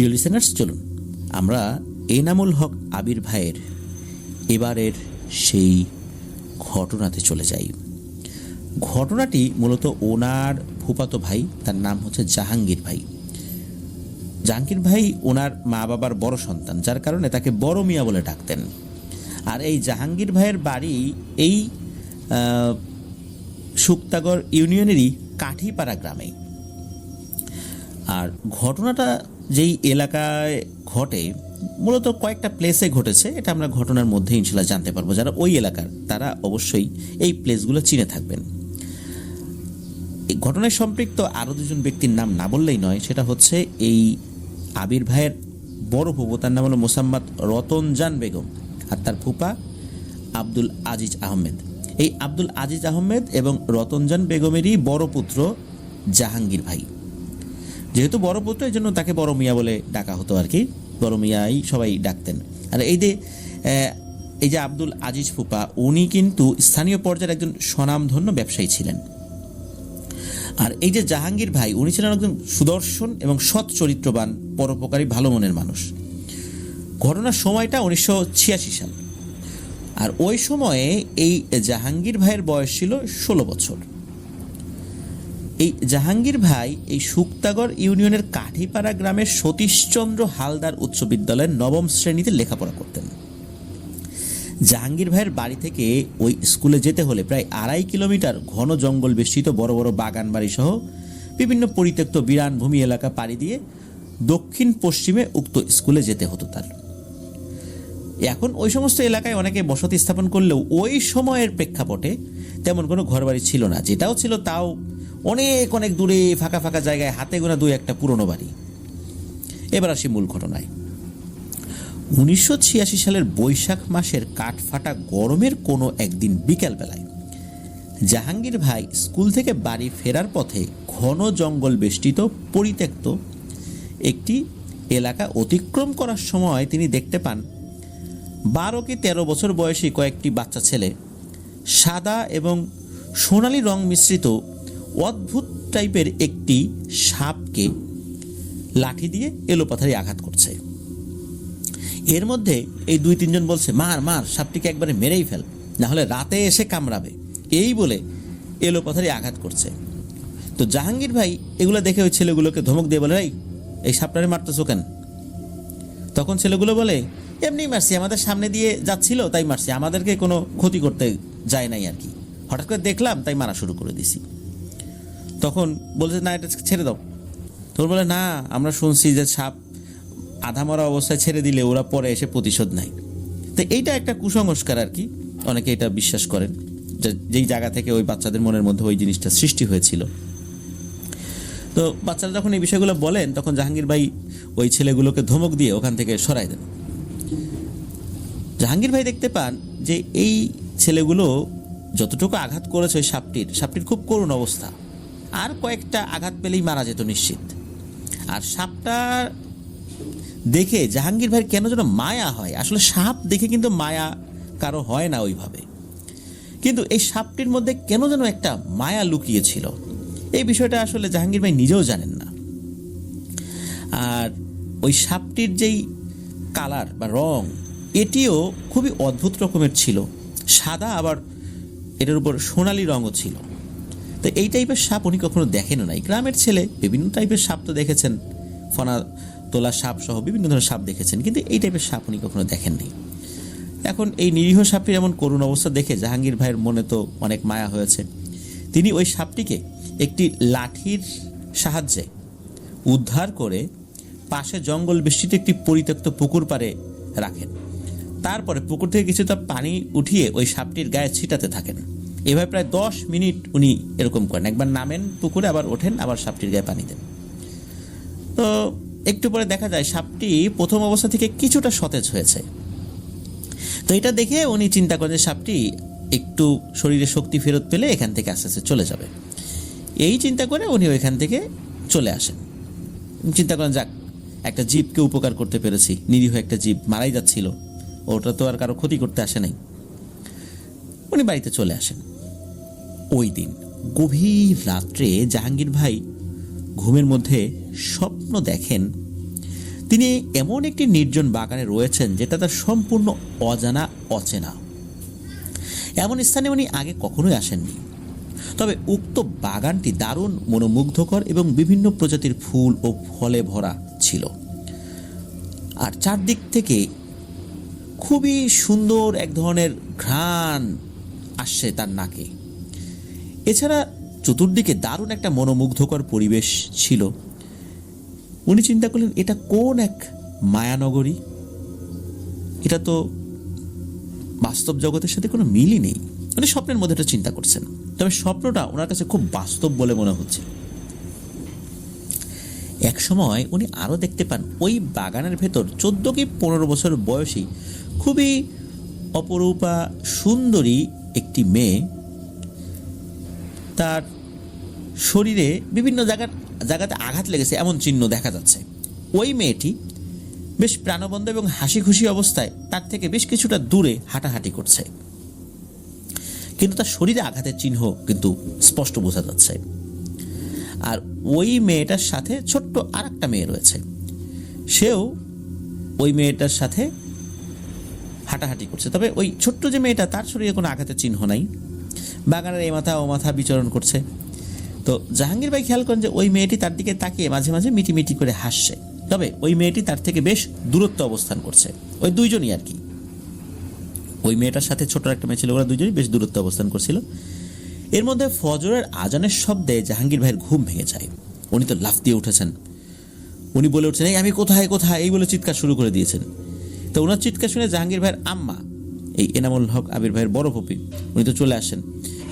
প্রিয় লিসেনার্স, চলুন আমরা এনামুল হক আবির ভাইয়ের এবারের সেই ঘটনাতে চলে যাই। ঘটনাটি মূলত ওনার ফুফাতো ভাই, তার নাম হচ্ছে জাহাঙ্গীর ভাই। জাহাঙ্গীর ভাই ওনার মা বাবার বড় সন্তান, যার কারণে তাকে বড় মিয়া বলে ডাকতেন। আর এই জাহাঙ্গীর ভাইয়ের বাড়ি এই শুক্তাগড় ইউনিয়নেরই কাঠিপাড়া গ্রামে। আর ঘটনাটা যেই এলাকায় ঘটে, মূলত কয়েকটা প্লেসে ঘটেছে। এটা আমরা ঘটনার মধ্যে ইনশাল্লাহ জানতে পারবো। যারা ওই এলাকার তারা অবশ্যই এই প্লেসগুলো চিনে থাকবেন। এই ঘটনায় সম্পৃক্ত আরও দুজন ব্যক্তির নাম না বললেই নয়। সেটা হচ্ছে এই আবির ভাইয়ের বড় ফুপু, তার নাম হলো মোসাম্মদ রতনজান বেগম, আর তার ফুপা আব্দুল আজিজ আহমেদ। এই আব্দুল আজিজ আহমেদ এবং রতনজান বেগমেরই বড় পুত্র জাহাঙ্গীর ভাই। যেহেতু বড় পুত্র, এই জন্য তাকে বড় মিয়া বলে ডাকা হতো আর কি। বড় মিয়াই সবাই ডাকতেন। আর এই যে আব্দুল আজিজ ফুপা, উনি কিন্তু স্থানীয় পর্যায়ের একজন স্বনামধন্য ব্যবসায়ী ছিলেন। আর এই যে জাহাঙ্গীর ভাই, উনি ছিলেন একজন সুদর্শন এবং সৎ চরিত্রবান, পরোপকারী, ভালো মনের মানুষ। ঘটনার সময়টা 1986 সাল। আর ওই সময়ে এই জাহাঙ্গীর ভাইয়ের বয়স ছিল 16 বছর। এই জাহাঙ্গীর ভাই এই শুক্তাগড় ইউনিয়নের কাঠিপাড়া গ্রামের সতীশচন্দ্র হালদার উচ্চ বিদ্যালয়ের 9ম শ্রেণীতে লেখাপড়া করতেন। জাহাঙ্গীর ভাইয়ের বাড়ি থেকে ওই স্কুলে যেতে হলে প্রায় 2.5 কিলোমিটার ঘন জঙ্গল বেষ্টিত বড় বড় বাগান বাড়ি সহ বিভিন্ন পরিত্যক্ত বিরান ভূমি এলাকা পাড়ি দিয়ে দক্ষিণ পশ্চিমে উক্ত স্কুলে যেতে হতো তার। এখন ওই সমস্ত এলাকায় অনেকে বসতি স্থাপন করলেও ওই সময়ের প্রেক্ষাপটে তেমন কোনো ঘরবাড়ি ছিল না। যেটাও ছিল তাও অনেক অনেক দূরে ফাঁকা ফাঁকা জায়গায়, হাতে গোনা 2-1টা পুরনো বাড়ি। এবার আসি মূল ঘটনায়। 1986 সালের বৈশাখ মাসের কাঠফাটা গরমের কোনো একদিন বিকালবেলায় জাহাঙ্গীর ভাই স্কুল থেকে বাড়ি ফেরার পথে ঘন জঙ্গল বেষ্টিত পরিত্যক্ত একটি এলাকা অতিক্রম করার সময় তিনি দেখতে পান 12 কি 13 বছর বয়সী কয়েকটি বাচ্চা ছেলে সাদা এবং সোনালি রং মিশ্রিত অদ্ভুত টাইপের একটি সাপকে লাঠি দিয়ে এলোপাথারি আঘাত করছে। এর মধ্যে এই 2-3 জন বলছে, মার মার, সাপটিকে একবারে মেরেই ফেল, না হলে রাতে এসে কামড়াবে, এই বলে এলোপাথারি আঘাত করছে। তো জাহাঙ্গীর ভাই এগুলো দেখে ওই ছেলেগুলোকে ধমক দিয়ে বলে, এই সাপটারে মারতেছো কেন? তখন ছেলেগুলো বলে, এমনি মারছি, আমাদের সামনে দিয়ে যাচ্ছিল তাই মারছি, আমাদেরকে কোনো ক্ষতি করতে যায় নাই আর কি, হঠাৎ করে দেখলাম তাই মারা শুরু করে দিছি। তখন বলছে, না এটা ছেড়ে দাও। তোর বলে, না আমরা শুনছি যে সাপ আধা মরা অবস্থায় ছেড়ে দিলে ওরা পরে এসে প্রতিশোধ নেয়। তো এইটা একটা কুসংস্কার আর কি, অনেকে এটা বিশ্বাস করেন, যেই জায়গা থেকে ওই বাচ্চাদের মনের মধ্যে ওই জিনিসটা সৃষ্টি হয়েছিল। তো বাচ্চারা যখন এই বিষয়গুলো বলেন, তখন জাহাঙ্গীর ভাই ওই ছেলেগুলোকে ধমক দিয়ে ওখান থেকে সরাই দেন। জাহাঙ্গীর ভাই দেখতে পান যে এই ছেলেগুলো যতটুকু আঘাত করেছে ওই সাপটির খুব করুণ অবস্থা, আর কয়েকটা আঘাত পেলেই মারা যেত নিশ্চিত। আর সাপটা দেখে জাহাঙ্গীর ভাইয়ের কেন যেন মায়া হয়। আসলে সাপ দেখে কিন্তু মায়া কারো হয় না ওইভাবে, কিন্তু এই সাপটির মধ্যে কেন যেন একটা মায়া লুকিয়েছিল। এই বিষয়টা আসলে জাহাঙ্গীর ভাই নিজেও জানেন না। আর ওই সাপটির যেই কালার বা রং, এটিও খুবই অদ্ভুত রকমের ছিল, সাদা, আবার এটার উপর সোনালি রঙও ছিল। তো এই টাইপের সাপ উনি কখনো দেখেনও নাই। গ্রামের ছেলে বিভিন্ন টাইপের সাপ তো দেখেছেন, ফনা তোলা সাপ সহ বিভিন্ন ধরনের সাপ দেখেছেন, কিন্তু এই টাইপের সাপ উনি কখনো দেখেননি। এখন এই নিরীহ সাপটির এমন করুণ অবস্থা দেখে জাহাঙ্গীর ভাইয়ের মনে তো অনেক মায়া হয়েছে। তিনি ওই সাপটিকে একটি লাঠির সাহায্যে উদ্ধার করে পাশে জঙ্গল বেষ্টিত একটি পরিত্যক্ত পুকুর পাড়ে রাখেন। তারপরে পুকুর থেকে কিছুটা পানি উঠিয়ে ওই সাপটির গায়ে ছিটাতে থাকেন। এভাবে প্রায় 10 মিনিট উনি এরকম করেন। একবার নামেন পুকুরে, আবার ওঠেন, আবার সাপটির গায়ে পানি দেন। তো একটু পরে দেখা যায় সাপটি প্রথম অবস্থা থেকে কিছুটা সতেজ হয়েছে। তো এটা দেখে উনি চিন্তা করেন যে সাপটি একটু শরীরে শক্তি ফেরত পেলে এখান থেকে আস্তে আস্তে চলে যাবে। এই চিন্তা করে উনি ওইখান থেকে চলে আসেন। চিন্তা করেন, যাক, একটা জীবকে উপকার করতে পেরেছি, নিরীহ একটা জীব মারাই যাচ্ছিল, ওটা তো আর কারো ক্ষতি করতে আসে নাই। উনি বাড়িতে চলে আসেন। ওই দিন গভীর রাত্রে জাহাঙ্গীর ভাই ঘুমের মধ্যে স্বপ্ন দেখেন তিনি এমন একটি নির্জন বাগানে রয়েছেন যেটা তার সম্পূর্ণ অজানা অচেনা। এমন স্থানে উনি আগে কখনোই আসেননি। তবে উক্ত বাগানটি দারুণ মনোমুগ্ধকর এবং বিভিন্ন প্রজাতির ফুল ও ফলে ভরা ছিল। আর চারদিক থেকে খুবই সুন্দর এক ধরনের ঘ্রাণ আসছে তার নাকে। এছাড়া চতুর্দিকে দারুণ একটা মনোমুগ্ধকর পরিবেশ ছিল। উনি চিন্তা করলেন, এটা কোন এক মায়ানগরী, এটা তো বাস্তব জগতের সাথে কোনো মিলই নেই। উনি স্বপ্নের মধ্যে এটা চিন্তা করছেন, তবে স্বপ্নটা ওনার কাছে খুব বাস্তব বলে মনে হচ্ছে। এক সময় উনি আরও দেখতে পান ওই বাগানের ভেতর 14 কি 15 বছর বয়সী খুবই অপরূপা সুন্দরী একটি মেয়ে, তার শরীরে বিভিন্ন জায়গাতে আঘাত লেগেছে এমন চিহ্ন দেখা যাচ্ছে। ওই মেয়েটি বেশ প্রাণবন্ত এবং হাসি খুশি অবস্থায় তার থেকে বেশ কিছুটা দূরে হাঁটাহাঁটি করছে, কিন্তু তার শরীরে আঘাতের চিহ্ন কিন্তু স্পষ্ট বোঝা যাচ্ছে। আর ওই মেয়েটার সাথে ছোট্ট আর একটা মেয়ে রয়েছে, সেও ওই মেয়েটার সাথে হাঁটাহাঁটি করছে। তবে ওই ছোট্ট যে মেয়েটা, তার শরীরে কোনো আঘাতের চিহ্ন নাই, বাগানের এই মাথা ও মাথা বিচরণ করছে। তো জাহাঙ্গীর ভাই খেয়াল করেন যে ওই মেয়েটি তার দিকে তাকিয়ে মাঝে মাঝে মিটিমিটি করে হাসছে। তবে ওই মেয়েটি তার থেকে বেশ দূরত্ব অবস্থান করছে। ওই দুইজনই আর কি, ওই মেয়েটার সাথে ছোট একটা মেয়ে ছিল, ওরা দুইজনই বেশ দূরত্ব অবস্থান করছিল। এর মধ্যে ফজরের আজানের শব্দে জাহাঙ্গীর ভাইয়ের ঘুম ভেঙে যায়। উনি তো লাফ দিয়ে উঠেছেন। উনি বলে উঠছেন, এই আমি কোথায় কোথায়, এই বলে চিৎকার শুরু করে দিয়েছেন। তো ওনার চিৎকার শুনে জাহাঙ্গীর ভাইয়ের আম্মা, এই এনামুল হক আবির ভাইয়ের বড় ফুপি, উনি তো চলে আসেন।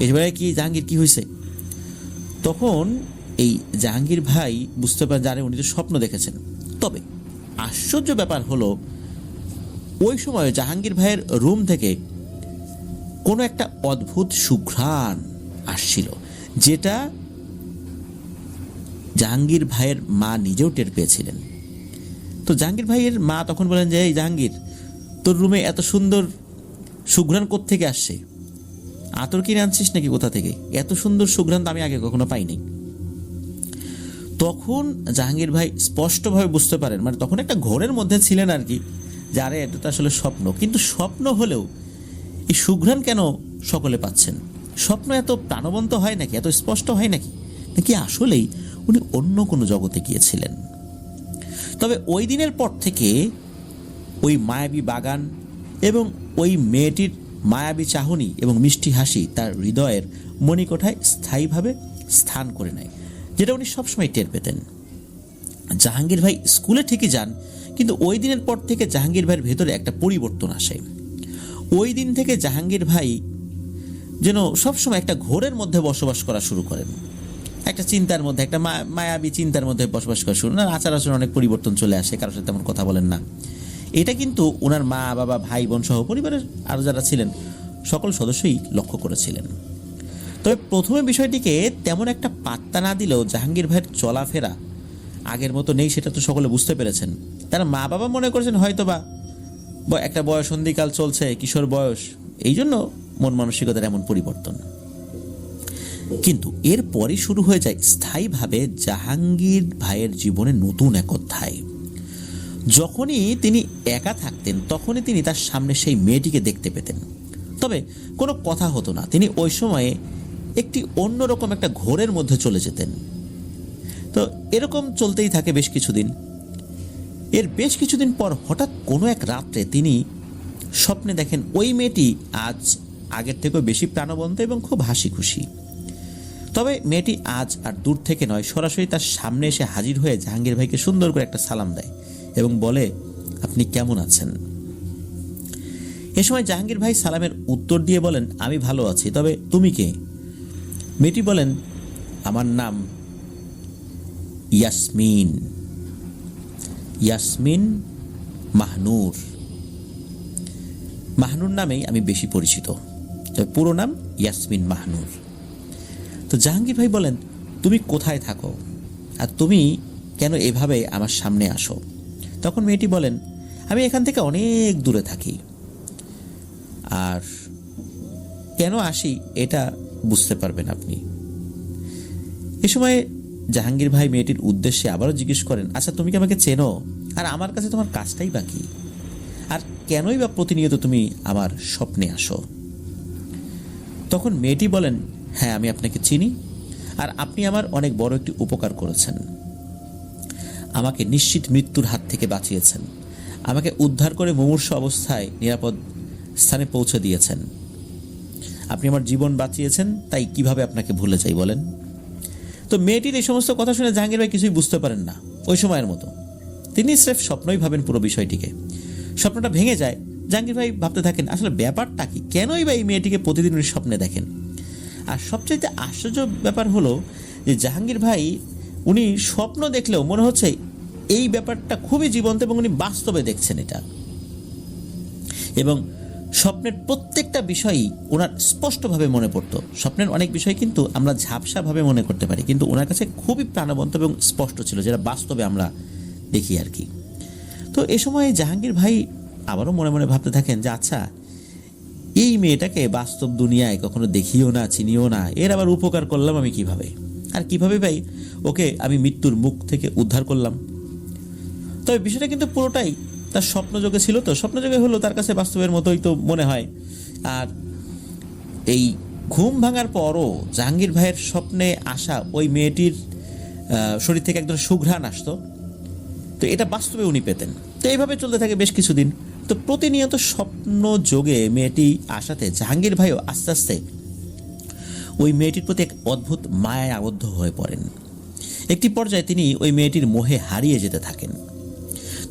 এই ভাই কি জাহাঙ্গীর, কি হয়েছে? তখন এই জাহাঙ্গীর ভাই বুঝতে পারেন জানে উনি তো স্বপ্ন দেখেছেন। তবে আশ্চর্য ব্যাপার হলো, ওই সময় জাহাঙ্গীর ভাইয়ের রুম থেকে কোনো একটা অদ্ভুত সুঘ্রাণ আসছিল, যেটা জাহাঙ্গীর ভাইয়ের মা নিজেও টের পেয়েছিলেন। তো জাহাঙ্গীর ভাইয়ের মা তখন বলেন যে, এই জাহাঙ্গীর, তোর রুমে এত সুন্দর সুঘ্রাণ কোত্থেকে আসছে? আতর কিনে আনছিস নাকি কোথা থেকে? এত সুন্দর সুঘ্রাণ তো আমি আগে কখনো পাইনি। তখন জাহাঙ্গীর ভাই স্পষ্টভাবে বুঝতে পারেন, মানে তখন একটা ঘোরের মধ্যে ছিলেন আর কি, যে আরে এটা তো আসলে স্বপ্ন। কিন্তু স্বপ্ন হলেও এই সুঘ্রাণ কেন সকলে পাচ্ছেন? স্বপ্ন এত প্রাণবন্ত হয় নাকি, এত স্পষ্ট হয় নাকি, নাকি আসলেই উনি অন্য কোনো জগতে গিয়েছিলেন? তবে ওই দিনের পর থেকে ওই মায়াবী বাগান এবং ওই মেয়েটির মায়াবী চাহনি এবং মিষ্টি হাসি তার হৃদয়ের মণিকোঠায় স্থায়ীভাবে স্থান করে নেয়, যেটা উনি সবসময় টের পেতেন। জাহাঙ্গীর ভাই স্কুলে ঠিকই যান, কিন্তু ওই দিনের পর থেকে জাহাঙ্গীর ভাইয়ের ভেতরে একটা পরিবর্তন আসে। ওই দিন থেকে জাহাঙ্গীর ভাই যেন সবসময় একটা ঘোরের মধ্যে বসবাস করা শুরু করেন, একটা চিন্তার মধ্যে, একটা মায়াবী চিন্তার মধ্যে বসবাস করা শুরু। ওনার আচার আচরণ অনেক পরিবর্তন চলে আসে, কারোর সাথে তেমন কথা বলেন না। এটা কিন্তু ওনার মা বাবা ভাই বোন সহ পরিবারের আরও যারা ছিলেন সকল সদস্যই লক্ষ্য করেছিলেন। তবে প্রথমে বিষয়টিকে তেমন একটা পাত্তা না দিলেও জাহাঙ্গীর ভাইয়ের চলাফেরা আগের মতো নেই, সেটা তো সকলে বুঝতে পেরেছেন। তার মা বাবা মনে করেছেন হয়তো বা একটা বয়সন্ধিকাল চলছে, কিশোর বয়স, এই জন্য মন মানসিকতার এমন পরিবর্তন। কিন্তু এরপরই শুরু হয়ে যায় স্থায়ীভাবে জাহাঙ্গীর ভাইয়ের জীবনে নতুন এক অধ্যায়। যখনই তিনি একা থাকতেন তখনই তিনি তার সামনে সেই মেয়েটিকে দেখতে পেতেন, তবে কোনো কথা হতো না। তিনি ওই সময়ে একটি অন্যরকম একটা ঘোরের মধ্যে চলে যেতেন। তো এরকম চলতেই থাকে বেশ কিছুদিন। এর বেশ কিছুদিন পর হঠাৎ কোনো এক রাত্রে তিনি স্বপ্নে দেখেন ওই মেয়েটি আজ আগের থেকেও বেশি প্রাণবন্ত এবং খুব হাসি খুশি। তবে মেয়েটি আজ আর দূর থেকে নয়, সরাসরি তার সামনে এসে হাজির হয়ে জাহাঙ্গীর ভাইকে সুন্দর করে একটা সালাম দেয় এবং বলে, আপনি কেমন আছেন? এ সময় জাহাঙ্গীর ভাই সালামের উত্তর দিয়ে বলেন, আমি ভালো আছি, তবে তুমি কে? মেয়েটি বলেন, আমার নাম ইয়াসমিন, ইয়াসমিন মাহনুর। মাহনুর নামেই আমি বেশি পরিচিত, তবে পুরো নাম ইয়াসমিন মাহনুর। তো জাহাঙ্গীর ভাই বলেন, তুমি কোথায় থাকো আর তুমি কেন এভাবে আমার সামনে আসো? তখন মেয়েটি বলেন, আমি এখান থেকে অনেক দূরে থাকি, আর কেন আসি এটা বুঝতে পারবেন আপনি। এ সময় জাহাঙ্গীর ভাই মেয়েটির উদ্দেশ্যে আবারও জিজ্ঞেস করেন, আচ্ছা তুমি কি আমাকে চেনো? আর আমার কাছে তোমার কাজটাই বাকি, আর কেনই বা প্রতিনিয়ত তুমি আমার স্বপ্নে আসো? তখন মেয়েটি বলেন, হ্যাঁ, আমি আপনাকে চিনি, আর আপনি আমার অনেক বড় একটি উপকার করেছেন। আমাকে নিশ্চিত মৃত্যুর হাত থেকে বাঁচিয়েছেন, আমাকে উদ্ধার করে মুমূর্ষু অবস্থায় নিরাপদ স্থানে পৌঁছে দিয়েছেন। আপনি আমার জীবন বাঁচিয়েছেন, তাই কিভাবে আপনাকে ভুলে যাই বলেন? তো মেয়েটির এই সমস্ত কথা শুনে জাহাঙ্গীর ভাই কিছুই বুঝতে পারেন না ওই সময়ের মতো। তিনি স্রেফ স্বপ্নই ভাবেন পুরো বিষয়টিকে। স্বপ্নটা ভেঙে যায়। জাহাঙ্গীর ভাই ভাবতে থাকেন, আসলে ব্যাপারটা কি, কেনই বা এই মেয়েটিকে প্রতিদিন উনি স্বপ্নে দেখেন। আর সবচেয়ে আশ্চর্য ব্যাপার হলো যে জাহাঙ্গীর ভাই উনি স্বপ্ন দেখলেও মনে হচ্ছে এই ব্যাপারটা খুবই জীবন্ত এবং উনি বাস্তবে দেখছেন এটা, এবং স্বপ্নের প্রত্যেকটা বিষয়ই ওনার স্পষ্টভাবে মনে পড়তো। স্বপ্নের অনেক বিষয় কিন্তু আমরা ঝাপসাভাবে মনে করতে পারি, কিন্তু ওনার কাছে খুবই প্রাণবন্ত এবং স্পষ্ট ছিল, যেটা বাস্তবে আমরা দেখি আর কি। তো এ সময় জাহাঙ্গীর ভাই আবারও মনে মনে ভাবতে থাকেন যে আচ্ছা, এই মেয়েটাকে বাস্তব দুনিয়ায় কখনো দেখিও না, চিনিও না, এর আবার উপকার করলাম আমি কিভাবে, আর কিভাবে ভাই ওকে আমি মৃত্যুর মুখ থেকে উদ্ধার করলাম? তবে বিষয়টা কিন্তু পুরোটাই তার স্বপ্নযোগে ছিল। তো স্বপ্নযোগে হলো তার কাছে বাস্তবের মতোই তো মনে হয়। আর এই ঘুম ভাঙার পরও জাহাঙ্গীর ভাইয়ের স্বপ্নে আসা ওই মেয়েটির শরীর থেকে একদম সুঘ্রাণ আসতো। তো এটা বাস্তবে উনি পেতেন। তো এইভাবে চলতে থাকে বেশ কিছুদিন। তো প্রতিনিয়ত স্বপ্ন যোগে মেয়েটি আসাতে জাহাঙ্গীর ভাইও আস্তে আস্তে ওই মেয়েটির প্রতি এক অদ্ভুত মায়ায় আবদ্ধ হয়ে পড়েন। একটি পর্যায়ে তিনি ওই মেয়েটির মোহে হারিয়ে যেতে থাকেন।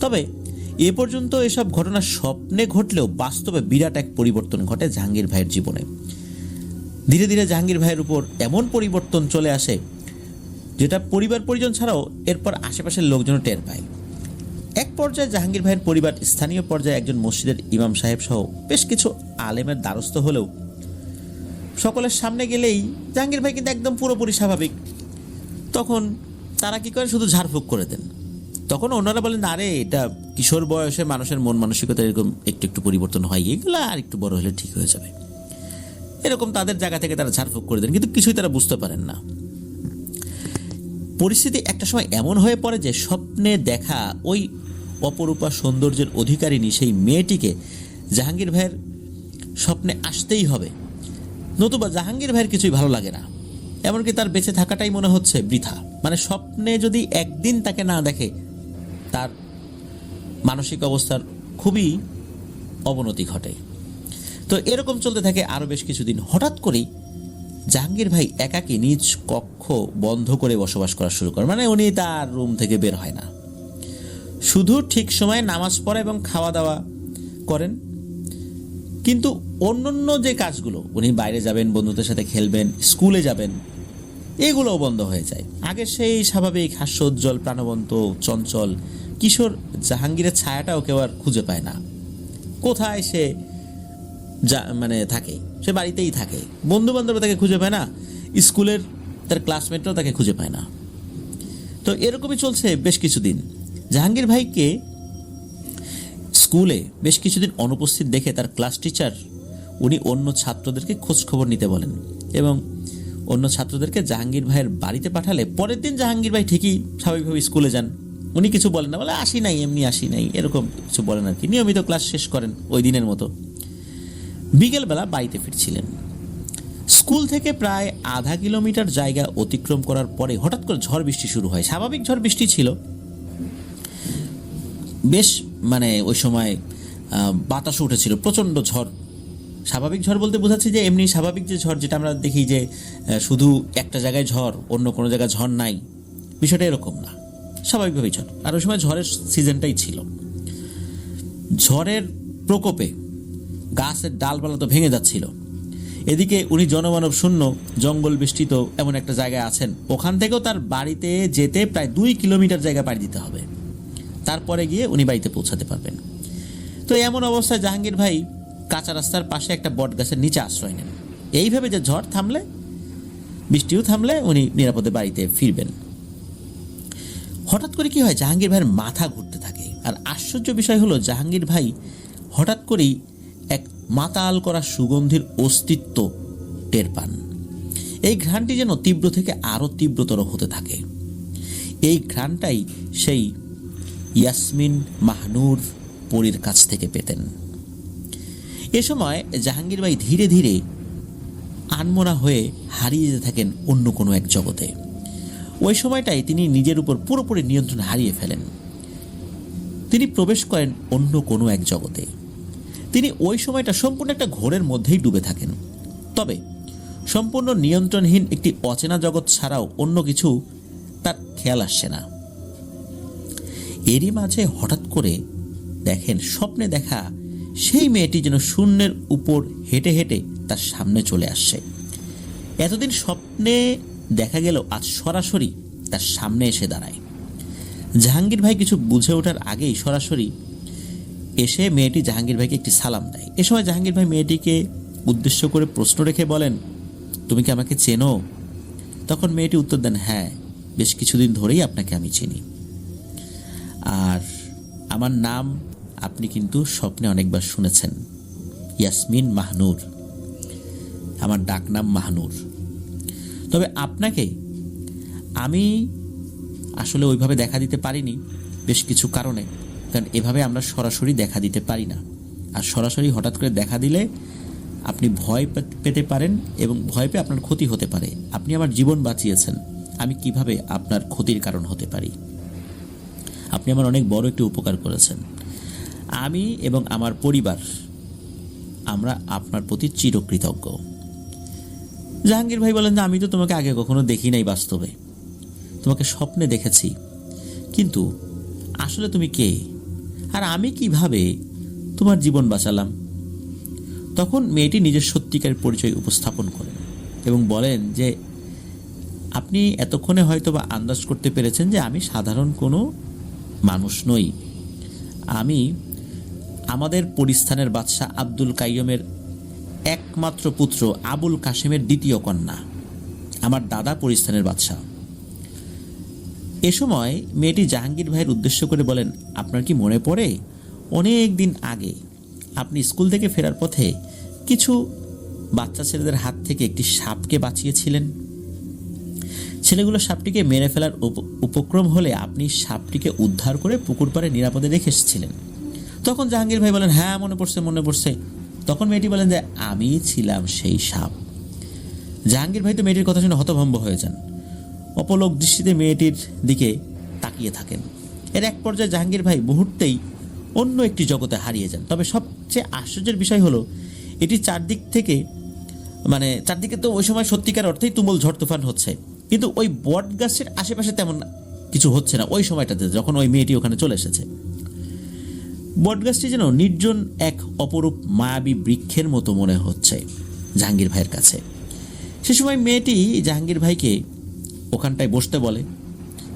তবে এ পর্যন্ত এসব ঘটনা স্বপ্নে ঘটলেও বাস্তবে বিরাট এক পরিবর্তন ঘটে জাহাঙ্গীর ভাইয়ের জীবনে। ধীরে ধীরে জাহাঙ্গীর ভাইয়ের উপর এমন পরিবর্তন চলে আসে যেটা পরিবার পরিজন ছাড়াও এরপর আশেপাশের লোকজন টের পায়। এক পর্যায়ে জাহাঙ্গীর ভাইয়ের পরিবার স্থানীয় পর্যায়ে একজন মসজিদের ইমাম সাহেব সহ বেশ কিছু আলেমের দ্বারস্থ হলেও সকলের সামনে গেলেই জাহাঙ্গীর ভাই কিন্তু একদম পুরোপুরি স্বাভাবিক। তখন তারা কি করে, শুধু ঝাড়ফুঁক করে দেন। তখন অন্যরা বলেন, আরে এটা কিশোর বয়সে মানুষের মন মানসিকতা এরকম একটু একটু পরিবর্তন হয়, এগুলো আর একটু বড় হলে ঠিক হয়ে যাবে, এরকম তাদের জায়গা থেকে তারা ঝাড়ফুঁক করে দেন। কিন্তু কিছুই তারা বুঝতে পারেন না। পরিস্থিতি একটা সময় এমন হয়ে পড়ে যে স্বপ্নে দেখা ওই অপরূপা সৌন্দর্যের অধিকারিণী সেই মেয়েটিকে জাহাঙ্গীর ভাইয়ের স্বপ্নে আসতেই হবে, নতুবা জাহাঙ্গীর ভাইয়ের কিছুই ভালো লাগে না। এমনকি তার বেঁচে থাকাটাই মনে হচ্ছে বৃথা। মানে স্বপ্নে যদি একদিন তাকে না দেখে তার মানসিক অবস্থার খুবই অবনতি ঘটে। তো এরকম চলতে থাকে আরও বেশ কিছুদিন। হঠাৎ করেই জাহাঙ্গীর ভাই একাকী নিজ কক্ষ বন্ধ করে বসবাস করা শুরু করেন। মানে উনি তার রুম থেকে বের হয় না, শুধু ঠিক সময়ে নামাজ পড়া এবং খাওয়া দাওয়া করেন। কিন্তু অন্যান্য যে কাজগুলো, উনি বাইরে যাবেন, বন্ধুদের সাথে খেলবেন, স্কুলে যাবেন, এগুলোও বন্ধ হয়ে যায়। আগে সেই স্বাভাবিক হাস্যোজ্জ্বল প্রাণবন্ত চঞ্চল কিশোর জাহাঙ্গীরের ছায়াটাও কেউ আর খুঁজে পায় না। কোথায় সে থাকে, সে বাড়িতেই থাকে, বন্ধু বান্ধব তাকে খুঁজে পায় না, স্কুলের তার ক্লাসমেটরাও তাকে খুঁজে পায় না। তো এরকমই চলছে বেশ কিছুদিন। জাহাঙ্গীর ভাইকে স্কুলে বেশ কিছুদিন অনুপস্থিত দেখে তার ক্লাস টিচার উনি অন্য ছাত্রদেরকে খোঁজ খবর নিতে বলেন এবং অন্য ছাত্রদেরকে জাহাঙ্গীর ভাইয়ের বাড়িতে পাঠালে পরের দিন জাহাঙ্গীর ভাই ঠিকই স্বাভাবিকভাবে স্কুলে যান। উনি কিছু বলেন না, বলে আসি নাই, এমনি আসি নাই, এরকম কিছু বলেন আর কি। নিয়মিত ক্লাস শেষ করেন ওই দিনের মতো। বিকেলবেলা বাড়িতে ফিরছিলেন। স্কুল থেকে প্রায় আধা কিলোমিটার জায়গা অতিক্রম করার পরে হঠাৎ করে ঝড় বৃষ্টি শুরু হয়। স্বাভাবিক ঝড় বৃষ্টি ছিল, বেশ ওই সময় বাতাসও উঠেছিল, প্রচণ্ড ঝড়। স্বাভাবিক ঝড় বলতে বোঝাচ্ছে যে এমনি স্বাভাবিক যে ঝড়, যেটা আমরা দেখি যে শুধু একটা জায়গায় ঝড়, অন্য কোনো জায়গায় ঝড় নাই, বিষয়টা এরকম না, স্বাভাবিকভাবেই ঝড়। আর ওই সময় ঝড়ের সিজনটাই ছিল। ঝড়ের প্রকোপে গাছের ডালপালা তো ভেঙে যাচ্ছিল। এদিকে উনি জনমানব শূন্য জঙ্গল বেষ্টিত এমন একটা জায়গায় আছেন, ওখান থেকেও তার বাড়িতে যেতে প্রায় 2 কিলোমিটার জায়গা পাড়ি দিতে হবে, তারপরে গিয়ে উনি বাড়িতে পৌঁছাতে পারবেন। তো এমন অবস্থায় জাহাঙ্গীর ভাই কাঁচা রাস্তার পাশে একটা বট গাছের নিচে আশ্রয় নেন, এইভাবে যে ঝড় থামলে, বৃষ্টিও থামলে উনি নিরাপদে বাড়িতে ফিরবেন। হঠাৎ করে কি হয়, জাহাঙ্গীর ভাইয়ের মাথা ঘুরতে থাকে। আর আশ্চর্য বিষয় হলো, জাহাঙ্গীর ভাই হঠাৎ করেই এক মাতাল করা সুগন্ধির অস্তিত্ব টের পান। এই ঘ্রাণটি যেন তীব্র থেকে আরও তীব্রতর হতে থাকে। এই ঘ্রাণটাই সেই ইয়াসমিন মাহনুর পরীর কাছ থেকে পেতেন। এ সময় জাহাঙ্গীর ভাই ধীরে ধীরে আনমনা হয়ে হারিয়ে যেতে থাকেন অন্য কোনো এক জগতে। ওই সময়টাই তিনি নিজের উপর পুরোপুরি নিয়ন্ত্রণ হারিয়ে ফেলেন। তিনি প্রবেশ করেন অন্য কোনো এক জগতে। তিনি ওই সময়টা সম্পূর্ণ একটা ঘোরের মধ্যেই ডুবে থাকেন। তবে সম্পূর্ণ নিয়ন্ত্রণহীন একটি অচেনা জগৎ ছাড়াও অন্য কিছু তার খেয়াল আসছে না। এরই মাঝে হঠাৎ করে দেখেন স্বপ্নে দেখা সেই মেয়েটি যেন শূন্যের উপর হেঁটে হেঁটে তার সামনে চলে আসছে। এতদিন স্বপ্নে দেখা গেল আজ সরাসরি তার সামনে এসে দাঁড়ায়। জাহাঙ্গীর ভাই কিছু বুঝে ওঠার আগেই সরাসরি এসে মেয়েটি জাহাঙ্গীর ভাইকে একটি সালাম দেয়। এ সময় জাহাঙ্গীর ভাই মেয়েটিকে উদ্দেশ্য করে প্রশ্ন রেখে বলেন, তুমি কি আমাকে চেনো? তখন মেয়েটি উত্তর দেন, হ্যাঁ, বেশ কিছুদিন ধরেই আপনাকে আমি চিনি, আর আমার নাম আপনি কিন্তু স্বপ্নে অনেকবার শুনেছেন, ইয়াসমিন মাহনুর, আমার ডাক নাম মাহনুর। তবে আপনাকে আমি আসলে ওইভাবে দেখা দিতে পারিনি বেশ কিছু কারণে, কারণ এভাবে আমরা সরাসরি দেখা দিতে পারি না, আর সরাসরি হঠাৎ করে দেখা দিলে আপনি ভয় পেতে পারেন এবং ভয় পেয়ে আপনার ক্ষতি হতে পারে। আপনি আমার জীবন বাঁচিয়েছেন, আমি কিভাবে আপনার ক্ষতির কারণ হতে পারি? আপনি আমার অনেক বড় একটি উপকার করেছেন। আমি এবং আমার পরিবার আমরা আপনার প্রতি চিরকৃতজ্ঞ। জাহাঙ্গীর ভাই বলেন যে আমি তো তোমাকে আগে কখনো দেখি নাই বাস্তবে, তোমাকে স্বপ্নে দেখেছি, কিন্তু আসলে তুমি কে আর আমি কিভাবে তোমার জীবন বাঁচালাম? তখন মেয়েটি নিজের সত্যিকার পরিচয় উপস্থাপন করেন এবং বলেন যে আপনি এতক্ষণে হয়তো বা আন্দাজ করতে পেরেছেন যে আমি সাধারণ কোনো মানুষ নই। আমি আমাদের পরিস্থানের বাদশাহ আব্দুল কাইয়ুমের একমাত্র পুত্র আবুল কাশেমের দ্বিতীয় কন্যা, আমার দাদা পরিস্থানের বাদশাহ। এ সময় মেয়েটি জাহাঙ্গীর ভাইয়ের উদ্দেশ্য করে বলেন, আপনার কি মনে পড়ে অনেক দিন আগে আপনি স্কুল থেকে ফেরার পথে কিছু বাচ্চা ছেলেদের হাত থেকে একটি সাপকে বাঁচিয়েছিলেন? ছেলেগুলো সাপটিকে মেরে ফেলার উপক্রম হলে আপনি সাপটিকে উদ্ধার করে পুকুর পাড়ে নিরাপদে রেখে এসেছিলেন। তখন জাহাঙ্গীর ভাই বলেন, হ্যাঁ মনে পড়ছে। তখন মেয়েটি বলেন যে আমি ছিলাম সেই সাপ। জাহাঙ্গীর ভাই তো মেয়েটির কথা শুনে হতভম্ব হয়ে যান, অপলক দৃষ্টিতে মেয়েটির দিকে তাকিয়ে থাকেন। এর এক পর্যায়ে জাহাঙ্গীর ভাই মুহূর্তেই অন্য একটি জগতে হারিয়ে যান। তবে সবচেয়ে আশ্চর্যের বিষয় হলো এটি চারদিকে তো ওই সময় সত্যিকার অর্থেই তুমুল ঝড় তুফান হচ্ছে, কিন্তু ওই বট গাছের আশেপাশে তেমন কিছু হচ্ছে না ওই সময়টাতে, যখন ওই মেয়েটি ওখানে চলে এসেছে। বটগাছটি যেন নির্জন এক অপরূপ মায়াবী বৃক্ষের মতো মনে হচ্ছে জাহাঙ্গীর ভাইয়ের কাছে। সে সময় মেয়েটি জাহাঙ্গীর ভাইকে ওখানটায় বসতে বলে।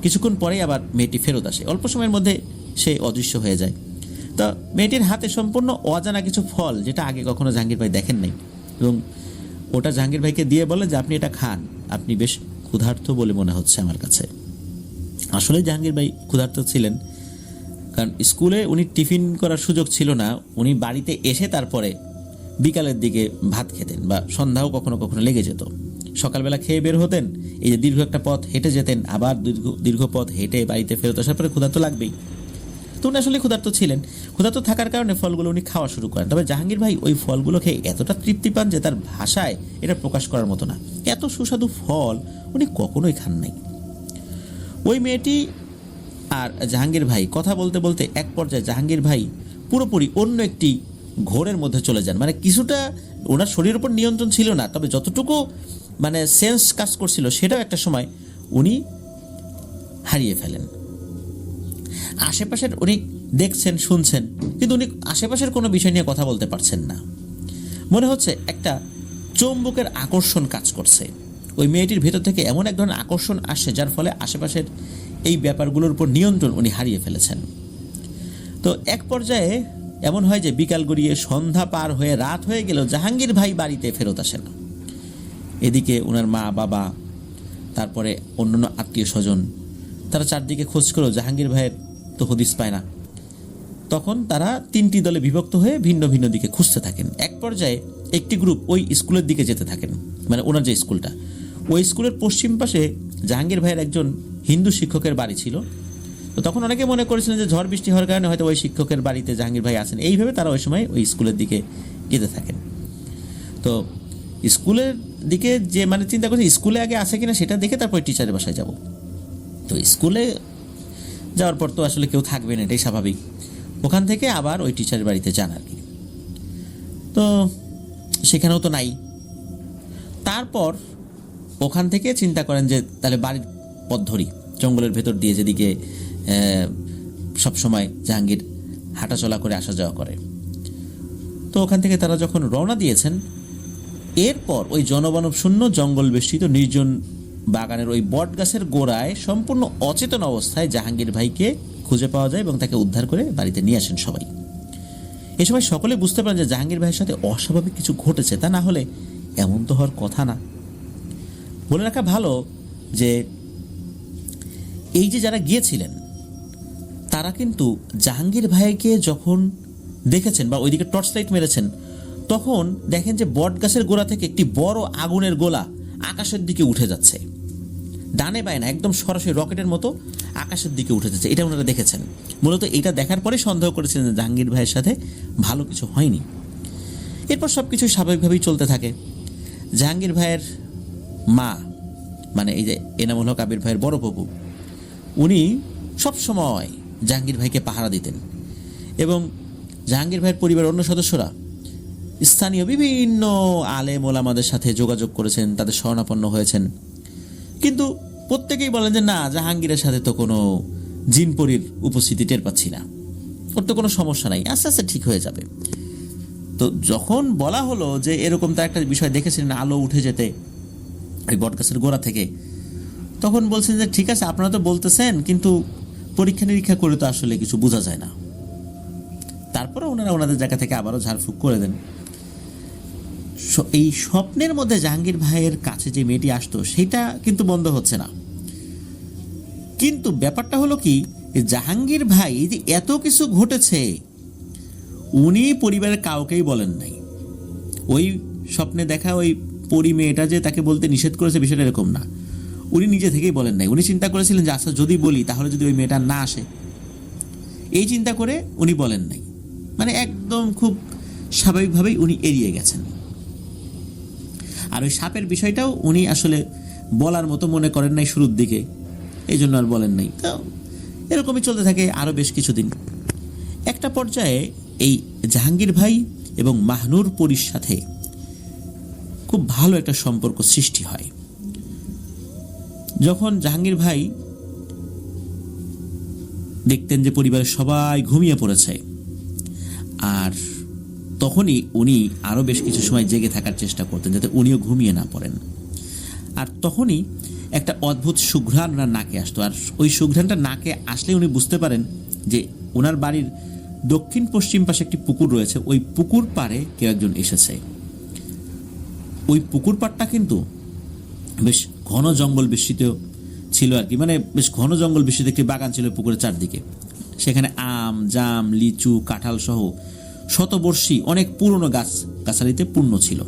কিছুক্ষণ পরেই আবার মেয়েটি ফেরত আসে, অল্প সময়ের মধ্যে সে অদৃশ্য হয়ে যায়। তো মেয়েটির হাতে সম্পূর্ণ অজানা কিছু ফল, যেটা আগে কখনো জাহাঙ্গীর ভাই দেখেন নাই, এবং ওটা জাহাঙ্গীর ভাইকে দিয়ে বলে যে আপনি এটা খান, আপনি বেশ ক্ষুধার্ত বলে মনে হচ্ছে আমার কাছে। আসলে জাহাঙ্গীর ভাই ক্ষুধার্ত ছিলেন, কারণ স্কুলে উনি টিফিন করার সুযোগ ছিল না, উনি বাড়িতে এসে তারপরে বিকালের দিকে ভাত খেতেন, বা সন্ধ্যাও কখনো কখনো লেগে যেত। সকালবেলা খেয়ে বের হতেন, এই যে দীর্ঘ একটা পথ হেঁটে যেতেন, আবার দীর্ঘ পথ হেঁটে বাড়িতে ফেরত আসার পরে ক্ষুধার্ত লাগবেই। তো উনি আসলে ক্ষুধার্ত ছিলেন, ক্ষুধার্ত থাকার কারণে ফলগুলো উনি খাওয়া শুরু করেন। তবে জাহাঙ্গীর ভাই ওই ফলগুলো খেয়ে এতটা তৃপ্তি পান যে তার ভাষায় এটা প্রকাশ করার মতো না। এত সুস্বাদু ফল উনি কখনোই খান নাই। ওই মেয়েটি আর জাহাঙ্গীর ভাই কথা বলতে বলতে এক পর্যায়ে জাহাঙ্গীর ভাই পুরোপুরি অন্য একটি ঘোরের মধ্যে চলে যান। মানে কিছুটা ওনার শরীরের উপর নিয়ন্ত্রণ ছিল না, তবে যতটুকু সেন্স কাজ করছিল সেটাও একটা সময় উনি হারিয়ে ফেলেন। আশেপাশের উনি দেখছেন, শুনছেন, কিন্তু উনি আশেপাশের কোনো বিষয় নিয়ে কথা বলতে পারছেন না। মনে হচ্ছে একটা চৌম্বকের আকর্ষণ কাজ করছে। ওই মেয়েটির ভেতর থেকে এমন এক ধরনের আকর্ষণ আসে যার ফলে আশেপাশের এই ব্যাপারগুলোর উপর নিয়ন্ত্রণ উনি হারিয়ে ফেলেছেন। তো এক পর্যায়ে এমন হয় যে বিকাল গড়িয়ে সন্ধ্যা পার হয়ে রাত হয়ে গেলেও জাহাঙ্গীর ভাই বাড়িতে ফেরত আসে না। এদিকে ওনার মা বাবা, তারপরে অন্যান্য আত্মীয় স্বজন, তারা চারদিকে খোঁজ করেও জাহাঙ্গীর ভাইয়ের তো হদিস পায় না। তখন তারা তিনটি দলে বিভক্ত হয়ে ভিন্ন ভিন্ন দিকে খুঁজতে থাকেন। এক পর্যায়ে একটি গ্রুপ ওই স্কুলের দিকে যেতে থাকেন, মানে ওনার যে স্কুলটা, ওই স্কুলের পশ্চিম পাশে জাহাঙ্গীর ভাইয়ের একজন হিন্দু শিক্ষকের বাড়ি ছিল। তো তখন অনেকে মনে করেছিলেন যে ঝড় বৃষ্টি হওয়ার কারণে হয়তো ওই শিক্ষকের বাড়িতে জাহাঙ্গীর ভাই আসেন, এইভাবে তারা ওই সময় ওই স্কুলের দিকে যেতে থাকেন। তো স্কুলের দিকে যে মানে চিন্তা করছে স্কুলে আগে আসে কিনা সেটা দেখে তারপর টিচারের বাসায় যাব। তো স্কুলে যাওয়ার পর তো আসলে কেউ থাকবে না, এটাই স্বাভাবিক। ওখান থেকে আবার ওই টিচারের বাড়িতে যান আর কি। তো সেখানেও তো নাই। তারপর ওখান থেকে চিন্তা করেন যে তাহলে বাড়ির পথ ধরি, জঙ্গলের ভেতর দিয়ে যেদিকে সবসময় জাহাঙ্গীর হাঁটাচলা করে আসা যাওয়া করে। তো ওখান থেকে তারা যখন রওনা দিয়েছেন, এরপর ওই জনমানব শূন্য জঙ্গল বেষ্টিত নির্জন বাগানের ওই বট গাছের গোড়ায় সম্পূর্ণ অচেতন অবস্থায় জাহাঙ্গীর ভাইকে খুঁজে পাওয়া যায় এবং তাকে উদ্ধার করে বাড়িতে নিয়ে আসেন সবাই। এ সময় সকলে বুঝতে পারেন যে জাহাঙ্গীর ভাইয়ের সাথে অস্বাভাবিক কিছু ঘটেছে, তা না হলে এমন তো হওয়ার কথা না। বলে রাখা ভালো যে এই যে যারা গিয়েছিলেন তারা কিন্তু জাহাঙ্গীর ভাইকে যখন দেখেছেন বা ওইদিকে টর্চ লাইট মেরেছেন, তখন দেখেন যে বট গাছের গোড়া থেকে একটি বড় আগুনের গোলা আকাশের দিকে উঠে যাচ্ছে, ডানে বায় না, একদম সরাসরি রকেটের মতো আকাশের দিকে উঠে যাচ্ছে। এটা ওনারা দেখেছেন। মূলত এটা দেখার পরে সন্দেহ করেছিলেন যে জাহাঙ্গীর ভাইয়ের সাথে ভালো কিছু হয়নি। এরপর সব কিছু স্বাভাবিকভাবেই চলতে থাকে। জাহাঙ্গীর ভাইয়ের মা, মানে এই যে এনামুল হক আবির ভাইয়ের বড় বাবু, উনি সবসময় জাহাঙ্গীর ভাইকে পাহারা দিতেন এবং জাহাঙ্গীর ভাইয়ের পরিবারের অন্য সদস্যরা স্থানীয় বিভিন্ন আলেম ওলামাদের সাথে যোগাযোগ করেছেন, তাদের শরণাপন্ন হয়েছেন, কিন্তু প্রত্যেকেই বলেন যে না, জাহাঙ্গীরের সাথে তো কোনো জিনপরির উপস্থিতি টের পাচ্ছি না, ওর তো কোনো সমস্যা নাই, আস্তে আস্তে ঠিক হয়ে যাবে। তো যখন বলা হলো যে এরকম তার একটা বিষয় দেখেছিলেন আলো উঠে যেতে ওই বটগাছের গোড়া থেকে, তখন বলছেন যে ঠিক আছে আপনারা তো বলতেছেন, কিন্তু পরীক্ষা নিরীক্ষা করে তো আসলে কিছু বোঝা যায় না। তারপরে ওনারা ওনাদের জায়গা থেকে আবারও ঝাড়ফুঁক করে দেন। এই স্বপ্নের মধ্যে জাহাঙ্গীর ভাইয়ের কাছে যে মেয়েটি আসতো সেটা কিন্তু বন্ধ হচ্ছে না। কিন্তু ব্যাপারটা হলো কি, জাহাঙ্গীর ভাই যে এত কিছু ঘটেছে উনি পরিবারের কাউকেই বলেন নাই। ওই স্বপ্নে দেখা ওই পরি মেয়েটা যে তাকে বলতে নিষেধ করেছে বিষয়টা এরকম না, উনি নিজে থেকেই বলেন নাই। উনি চিন্তা করেছিলেন যে আচ্ছা যদি বলি তাহলে যদি ওই মেয়েটা না আসে, এই চিন্তা করে উনি বলেন নাই। মানে একদম খুব স্বাভাবিকভাবেই উনি এড়িয়ে গেছেন। আর ওই সাপের বিষয়টাও উনি আসলে বলার মতো মনে করেন নাই শুরুর দিকে, এই জন্য আর বলেন নাই। তো এরকমই চলতে থাকে আরও বেশ কিছুদিন। একটা পর্যায়ে এই জাহাঙ্গীর ভাই এবং মাহনুর পরীর সাথে খুব ভালো একটা সম্পর্ক সৃষ্টি হয়। যখন জাহাঙ্গীর ভাই দেখতেন যে পরিবারের সবাই ঘুমিয়ে পড়েছে, আর তখনই উনি আরও বেশ কিছু সময় জেগে থাকার চেষ্টা করতেন যাতে উনিও ঘুমিয়ে না পড়েন। আর তখনই একটা অদ্ভুত সুঘ্রাণ ওনার নাকে আসতো, আর ওই সুঘ্রাণটা নাকে আসলে উনি বুঝতে পারেন যে ওনার বাড়ির দক্ষিণ পশ্চিম পাশে একটি পুকুর রয়েছে, ওই পুকুর পাড়ে কেউ একজন এসেছে। ওই পুকুর পাড়টা কিন্তু বেশ ঘন জঙ্গল বেষ্টিত ছিল আর কি, মানে বেশ ঘন জঙ্গল বেষ্টিত একটি বাগান ছিল পুকুরের চারদিকে। সেখানে আম, জাম, লিচু, কাঁঠাল সহ শতবর্ষী অনেক পুরনো গাছালিতে পূর্ণ ছিল।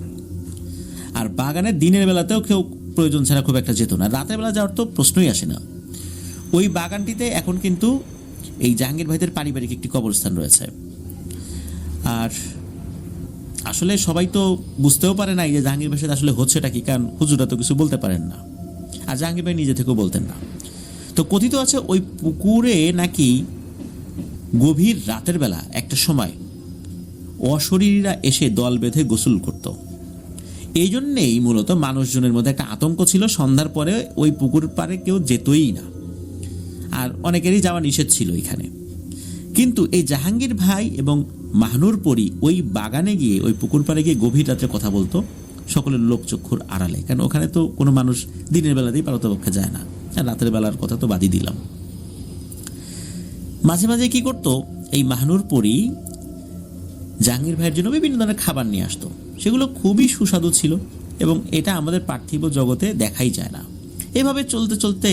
আর বাগানে দিনের বেলাতেও কেউ প্রয়োজন ছাড়া খুব একটা যেত না, রাতের বেলা যাওয়ার তো প্রশ্নই আসে না। ওই বাগানটিতে এখন কিন্তু এই জাহাঙ্গীর ভাইদের পারিবারিক একটি কবরস্থান রয়েছে। আর আসলে সবাই তো বুঝতেও পারে না যে জাহাঙ্গীর ভাইয়ের সাথে আসলে হচ্ছেটা কি, কারণ হুজুরা তো কিছু বলতে পারেন না, আর জাহাঙ্গীর ভাই নিজে থেকেও বলতেন না। তো কথিত আছে ওই পুকুরে নাকি গভীর রাতের বেলা একটা সময় অশরীরীরা এসে দল বেঁধে গোসল করত। এই জন্যেই মূলত মানুষজনের মধ্যে একটা আতঙ্ক ছিল, সন্ধ্যার পরে ওই পুকুর পাড়ে কেউ যেতই না, আর অনেকেরই যাওয়া নিষেধ ছিল এখানে। কিন্তু এই জাহাঙ্গীর ভাই এবং মাহনুর পরি ওই বাগানে গিয়ে ওই পুকুর পাড়ে গিয়ে গভীর রাত্রে কথা বলতো সকলের লোকচক্ষুর আড়ালে, কারণ ওখানে তো কোনো মানুষ দিনের বেলাতেই পারতপক্ষে যায় না, আর রাতের বেলার কথা তো বাদই দিলাম। মাঝে মাঝে কি করতো, এই মাহনুর পরি জাহাঙ্গীর ভাইয়ের জন্য বিভিন্ন ধরনের খাবার নিয়ে আসতো, সেগুলো খুবই সুস্বাদু ছিল এবং এটা আমাদের পার্থিব জগতে দেখাই যায় না। এভাবে চলতে চলতে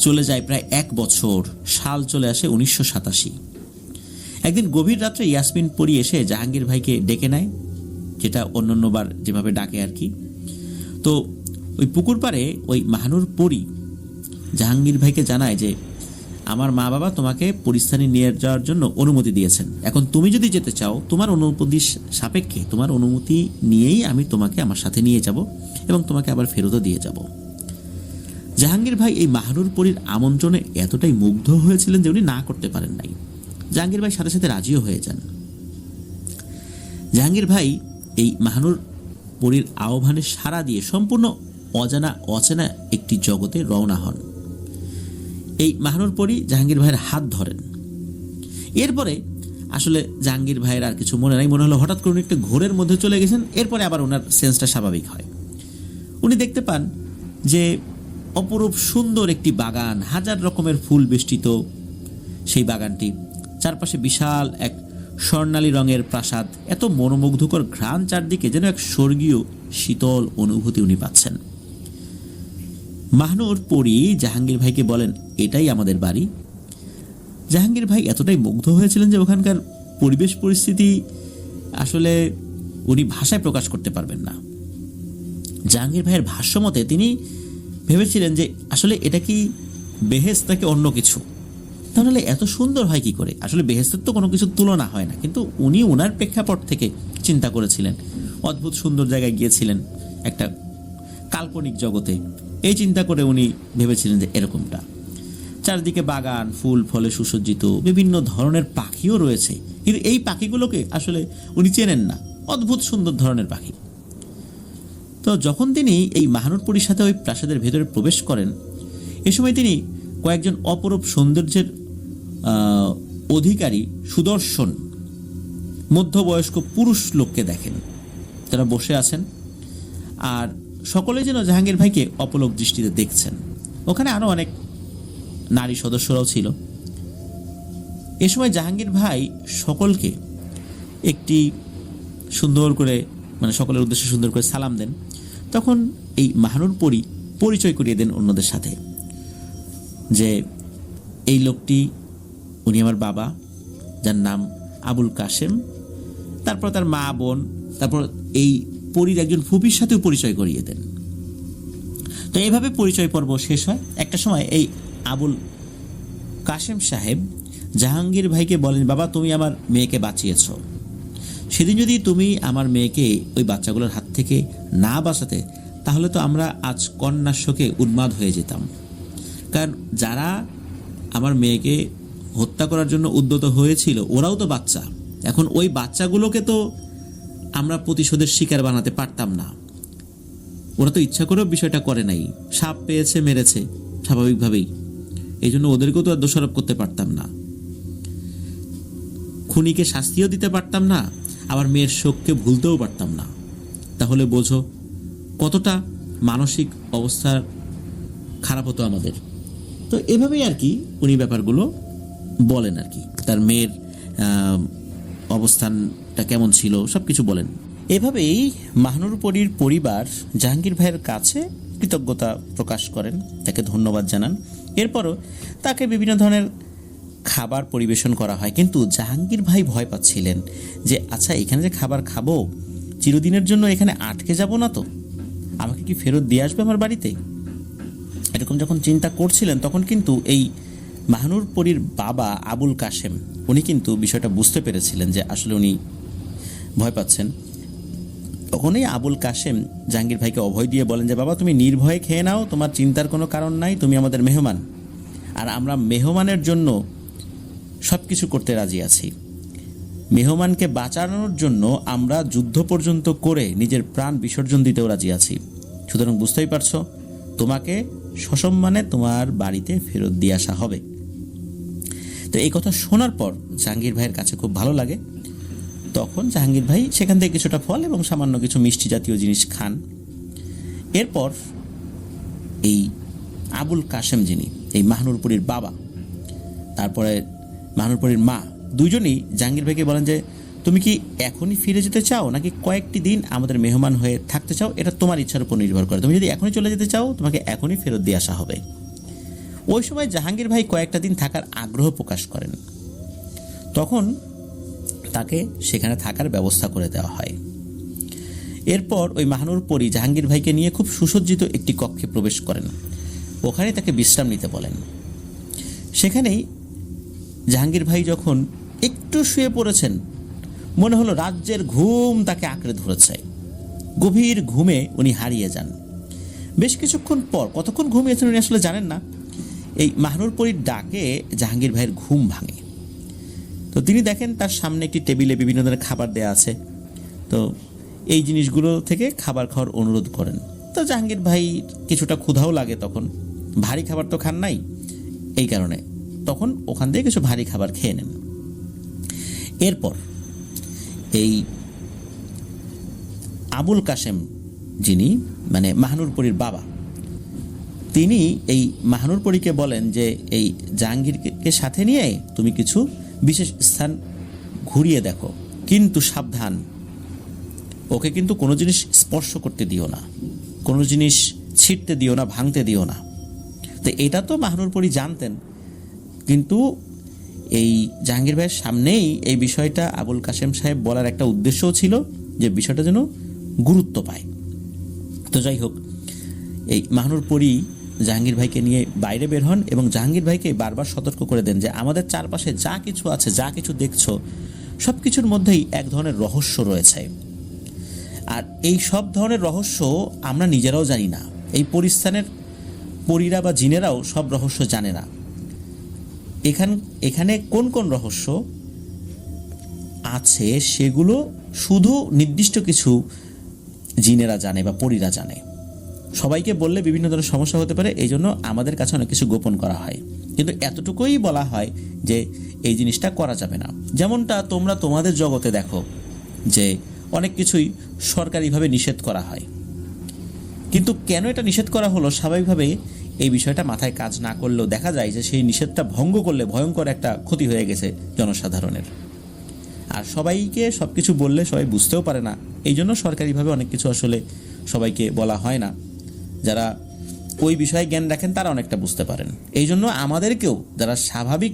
চলে যায় প্রায় 1 বছর, সাল চলে আসে 1987। একদিন গভীর রাত্রে ইয়াসমিন পরি এসে জাহাঙ্গীর ভাইকে ডেকে নেয়, যেটা অন্যান্যবার যেভাবে ডাকে আর কি। তো ওই পুকুর পাড়ে ওই মাহনুর পরি জাহাঙ্গীর ভাইকে জানায় যে আমার মা বাবা তোমাকে পরিস্থানে নিয়ে যাওয়ার জন্য অনুমতি দিয়েছেন। এখন তুমি যদি যেতে চাও, তোমার অনুমতি সাপেক্ষে, তোমার অনুমতি নিয়েই আমি তোমাকে আমার সাথে নিয়ে যাব এবং তোমাকে আবার ফেরতও দিয়ে যাব। জাহাঙ্গীর ভাই এই মাহনুর পরীর আমন্ত্রণে এতটাই মুগ্ধ হয়েছিলেন যে উনি না করতে পারেন নাই। জাহাঙ্গীর ভাই সাথে সাথে রাজিও হয়ে যান। জাহাঙ্গীর ভাই এই মাহনুর পরীর আহ্বানে সাড়া দিয়ে সম্পূর্ণ অচেনা একটি জগতে রওনা হন। এই মাহনুর পরী জাহাঙ্গীর ভাইয়ের হাত ধরেন। এরপরে আসলে জাহাঙ্গীর ভাইয়ের আর কিছু মনে নাই, মনে হলো হঠাৎ করে উনি একটা ঘোরের মধ্যে চলে গেছেন। এরপরে আবার ওনার সেন্সটা স্বাভাবিক হয়। উনি দেখতে পান যে অপরূপ সুন্দর একটি বাগান, হাজার রকমের ফুল বেষ্টিত সেই বাগানটি, চারপাশে বিশাল এক স্বর্ণালী রঙের প্রাসাদ, এত মনোমুগ্ধকর ঘ্রাণ চারদিকে, যেন এক স্বর্গীয় শীতল অনুভূতি উনি পাচ্ছেন। মাহনুর পরী জাহাঙ্গীর ভাইকে বলেন, এটাই আমাদের বাড়ি। জাহাঙ্গীর ভাই এতটাই মুগ্ধ হয়েছিলেন যে ওখানকার পরিবেশ পরিস্থিতি আসলে উনি ভাষায় প্রকাশ করতে পারবেন না। জাহাঙ্গীর ভাইয়ের ভাষ্য মতে তিনি ভেবেছিলেন যে আসলে এটা কি বেহেশত নাকি অন্য কিছু, তাহলে এত সুন্দর হয় কি করে? আসলে বেহেশতের তো কোনো কিছুর তুলনা হয় না, কিন্তু উনি ওনার প্রেক্ষাপট থেকে চিন্তা করেছিলেন, অদ্ভুত সুন্দর জায়গায় গিয়েছিলেন একটা কাল্পনিক জগতে। এই চিন্তা করে উনি ভেবেছিলেন যে এরকমটা। চারদিকে বাগান, ফুল ফলে সুসজ্জিত, বিভিন্ন ধরনের পাখিও রয়েছে, কিন্তু এই পাখিগুলোকে আসলে উনি চেনেন না, অদ্ভুত সুন্দর ধরনের পাখি। তো যখন তিনি এই মাহনুর পরীর সাথে ওই প্রাসাদের ভেতরে প্রবেশ করেন, এ সময় তিনি কয়েকজন অপরূপ সৌন্দর্যের অধিকারী সুদর্শন মধ্যবয়স্ক পুরুষ লোককে দেখেন। তারা বসে আছেন আর সকলেই যেন জাহাঙ্গীর ভাইকে অপলক দৃষ্টিতে দেখছেন। ওখানে আরো অনেক নারী সদস্যরাও ছিল। এ সময় জাহাঙ্গীর ভাই সকলকে একটি সুন্দর করে, মানে সকলের উদ্দেশ্যে সুন্দর করে সালাম দেন। তখন এই মাহনুর পরী পরিচয় করিয়ে দেন অন্যদের সাথে যে এই লোকটি, উনি আমার বাবা, যার নাম আবুল কাশেম। তারপর তার মা বোন, তারপর এই পরীর একজন ফুপির সাথেও পরিচয় করিয়ে দেন। তো এইভাবে পরিচয় পর্ব শেষ হয়। একটা সময় এই আবুল কাশেম সাহেব জাহাঙ্গীর ভাইকে বলেন, বাবা তুমি আমার মেয়েকে বাঁচিয়েছ, সেদিন যদি তুমি আমার মেয়েকে ওই বাচ্চাগুলোর হাত থেকে না বাঁচাতে, তাহলে তো আমরা আজ কন্যার শোকে উন্মাদ হয়ে যেতাম। কারণ যারা আমার মেয়েকে হত্যা করার জন্য উদ্যত হয়েছিল ওরাও তো বাচ্চা। এখন ওই বাচ্চাগুলোকে তো আমরা প্রতিশোধের শিকার বানাতে পারতাম না। ওরা তো ইচ্ছা করেও বিষয়টা করে নাই, সাপ পেয়েছে মেরেছে স্বাভাবিকভাবেই, এই জন্য ওদেরকেও তো আর দোষারোপ করতে পারতাম না, খুনিকে শাস্তিও দিতে পারতাম না, আবার মেয়ের শোককে ভুলতেও পারতাম না। তাহলে বোঝো কতটা মানসিক অবস্থা খারাপ হতো আমাদের। তো এভাবেই আর কি উনি ব্যাপারগুলো বলেন আর কি, তার মেয়ের অবস্থানটা কেমন ছিল সব কিছু বলেন। এভাবেই মাহনুর পরীর পরিবার জাহাঙ্গীর ভাইয়ের কাছে কৃতজ্ঞতা প্রকাশ করেন, তাকে ধন্যবাদ জানান। এরপরও তাকে বিভিন্ন ধরনের খাবার পরিবেশন করা হয়, কিন্তু জাহাঙ্গীর ভাই ভয় পাচ্ছিলেন যে আচ্ছা এখানে যে খাবার খাবো, চিরদিনের জন্য এখানে আটকে যাব না তো, আমাকে কি ফেরত দিয়ে আসবে আমার বাড়িতে? এরকম যখন চিন্তা করছিলেন তখন কিন্তু এই মাহনুর পরীর বাবা আবুল কাশেম উনি কিন্তু বিষয়টা বুঝতে পেরেছিলেন যে আসলে উনি ভয় পাচ্ছেন। তখনই আবুল কাশেম জাহাঙ্গীর ভাইকে অভয় দিয়ে বলেন যে বাবা তুমি নির্ভয়ে খেয়ে নাও, তোমার চিন্তার কোনো কারণ নাই, তুমি আমাদের মেহমান, আর আমরা মেহমানের জন্য সব কিছু করতে রাজি আছি। মেহমানকে বাঁচানোর জন্য আমরা যুদ্ধ পর্যন্ত করে নিজের প্রাণ বিসর্জন দিতেও রাজি আছি। সুতরাং বুঝতেই পারছো, তোমাকে সসম্মানে তোমার বাড়িতে ফেরত দিয়ে আসা হবে। তো এই কথা শোনার পর জাহাঙ্গীর ভাইয়ের কাছে খুব ভালো লাগে। তখন জাহাঙ্গীর ভাই সেখান থেকে কিছুটা ফল এবং সামান্য কিছু মিষ্টি জাতীয় জিনিস খান। এরপর এই আবুল কাশেম, যিনি এই মাহনুর পরীর বাবা, তারপরে মাহনুর পরীর মা, দুইজনই জাহাঙ্গীর ভাইকে বলেন যে তুমি কি এখনই ফিরে যেতে চাও নাকি কয়েকটি দিন আমাদের মেহমান হয়ে থাকতে চাও, এটা তোমার ইচ্ছার উপর নির্ভর করে। তুমি যদি এখনই চলে যেতে চাও তোমাকে এখনই ফেরত দিয়ে আসা হবে। ওই সময় জাহাঙ্গীর ভাই কয়েকটা দিন থাকার আগ্রহ প্রকাশ করেন। তখন তাকে সেখানে থাকার ব্যবস্থা করে দেওয়া হয়। এরপর ওই মাহনুর পরী জাহাঙ্গীর ভাইকে নিয়ে খুব সুসজ্জিত একটি কক্ষে প্রবেশ করেন। ওখানে তাকে বিশ্রাম নিতে বলেন। সেখানেই জাহাঙ্গীর ভাই যখন একটু শুয়ে পড়েছেন, মনে হলো রাজ্যের ঘুম তাকে আঁকড়ে ধরেছে। গভীর ঘুমে উনি হারিয়ে যান। বেশ কিছুক্ষণ পর, কতক্ষণ ঘুমিয়েছেন উনি আসলে জানেন না, এই মাহনুর পরীর ডাকে জাহাঙ্গীর ভাইয়ের ঘুম ভাঙে। তো তিনি দেখেন তার সামনে একটি টেবিলে বিভিন্ন ধরনের খাবার দেয়া আছে। তো এই জিনিসগুলো থেকে খাবার খাওয়ার অনুরোধ করেন। তো জাহাঙ্গীর ভাই কিছুটা ক্ষুধাও লাগে, তখন ভারী খাবার তো খান নাই, এই কারণে তখন ওখান থেকে কিছু ভারী খাবার খেয়ে নেন। এরপর এই আবুল কাশেম, যিনি মানে মাহনুর পরীর বাবা, তিনি এই মাহনুর পরীকে বলেন যে এই জাহাঙ্গীরকে সাথে নিয়ে তুমি কিছু বিশেষ স্থান ঘুরিয়ে দেখো, কিন্তু সাবধান, ওকে কিন্তু কোনো জিনিস স্পর্শ করতে দিও না, কোনো জিনিস ছিঁড়তে দিও না, ভাঙতে দিও না। তো এটা তো মাহনুর পরী জানতেন, কিন্তু এই জাহাঙ্গীর ভাইয়ের সামনেই এই বিষয়টা আবুল কাশেম সাহেব বলার একটা উদ্দেশ্যও ছিল, যে বিষয়টা যেন গুরুত্ব পায়। তো যাই হোক, এই মাহনুর পরী জাহাঙ্গীর ভাইকে নিয়ে বাইরে বের হন এবং জাহাঙ্গীর ভাইকে বারবার সতর্ক করে দেন যে আমাদের চারপাশে যা কিছু আছে, যা কিছু দেখছো, সব কিছুর মধ্যেই এক ধরনের রহস্য রয়েছে। আর এই সব ধরনের রহস্য আমরা নিজেরাও জানি না, এই পরিস্থানের পরীরা বা জিনেরাও সব রহস্য জানে না। এখানে কোন কোন রহস্য আছে সেগুলো শুধু নির্দিষ্ট কিছু জিনেরা জানে বা পরীরা জানে। সবাইকে বললে বিভিন্ন ধরনের সমস্যা হতে পারে, এই জন্য আমাদের কাছে অনেক কিছু গোপন করা হয়, কিন্তু এতটুকুই বলা হয় যে এই জিনিসটা করা যাবে না। যেমনটা তোমরা তোমাদের জগতে দেখো যে অনেক কিছুই সরকারিভাবে নিষেধ করা হয়, কিন্তু কেন এটা নিষেধ করা হলো, স্বাভাবিকভাবে এই বিষয়টা মাথায় কাজ না করলেও দেখা যায় যে সেই নিষেধটা ভঙ্গ করলে ভয়ঙ্কর একটা ক্ষতি হয়ে গেছে জনসাধারণের। আর সবাইকে সব কিছু বললে সবাই বুঝতেও পারে না, এই জন্য সরকারিভাবে অনেক কিছু আসলে সবাইকে বলা হয় না। যারা ওই বিষয়ে জ্ঞান রাখেন তারা অনেকটা বুঝতে পারেন। এই জন্য আমাদেরকেও, যারা স্বাভাবিক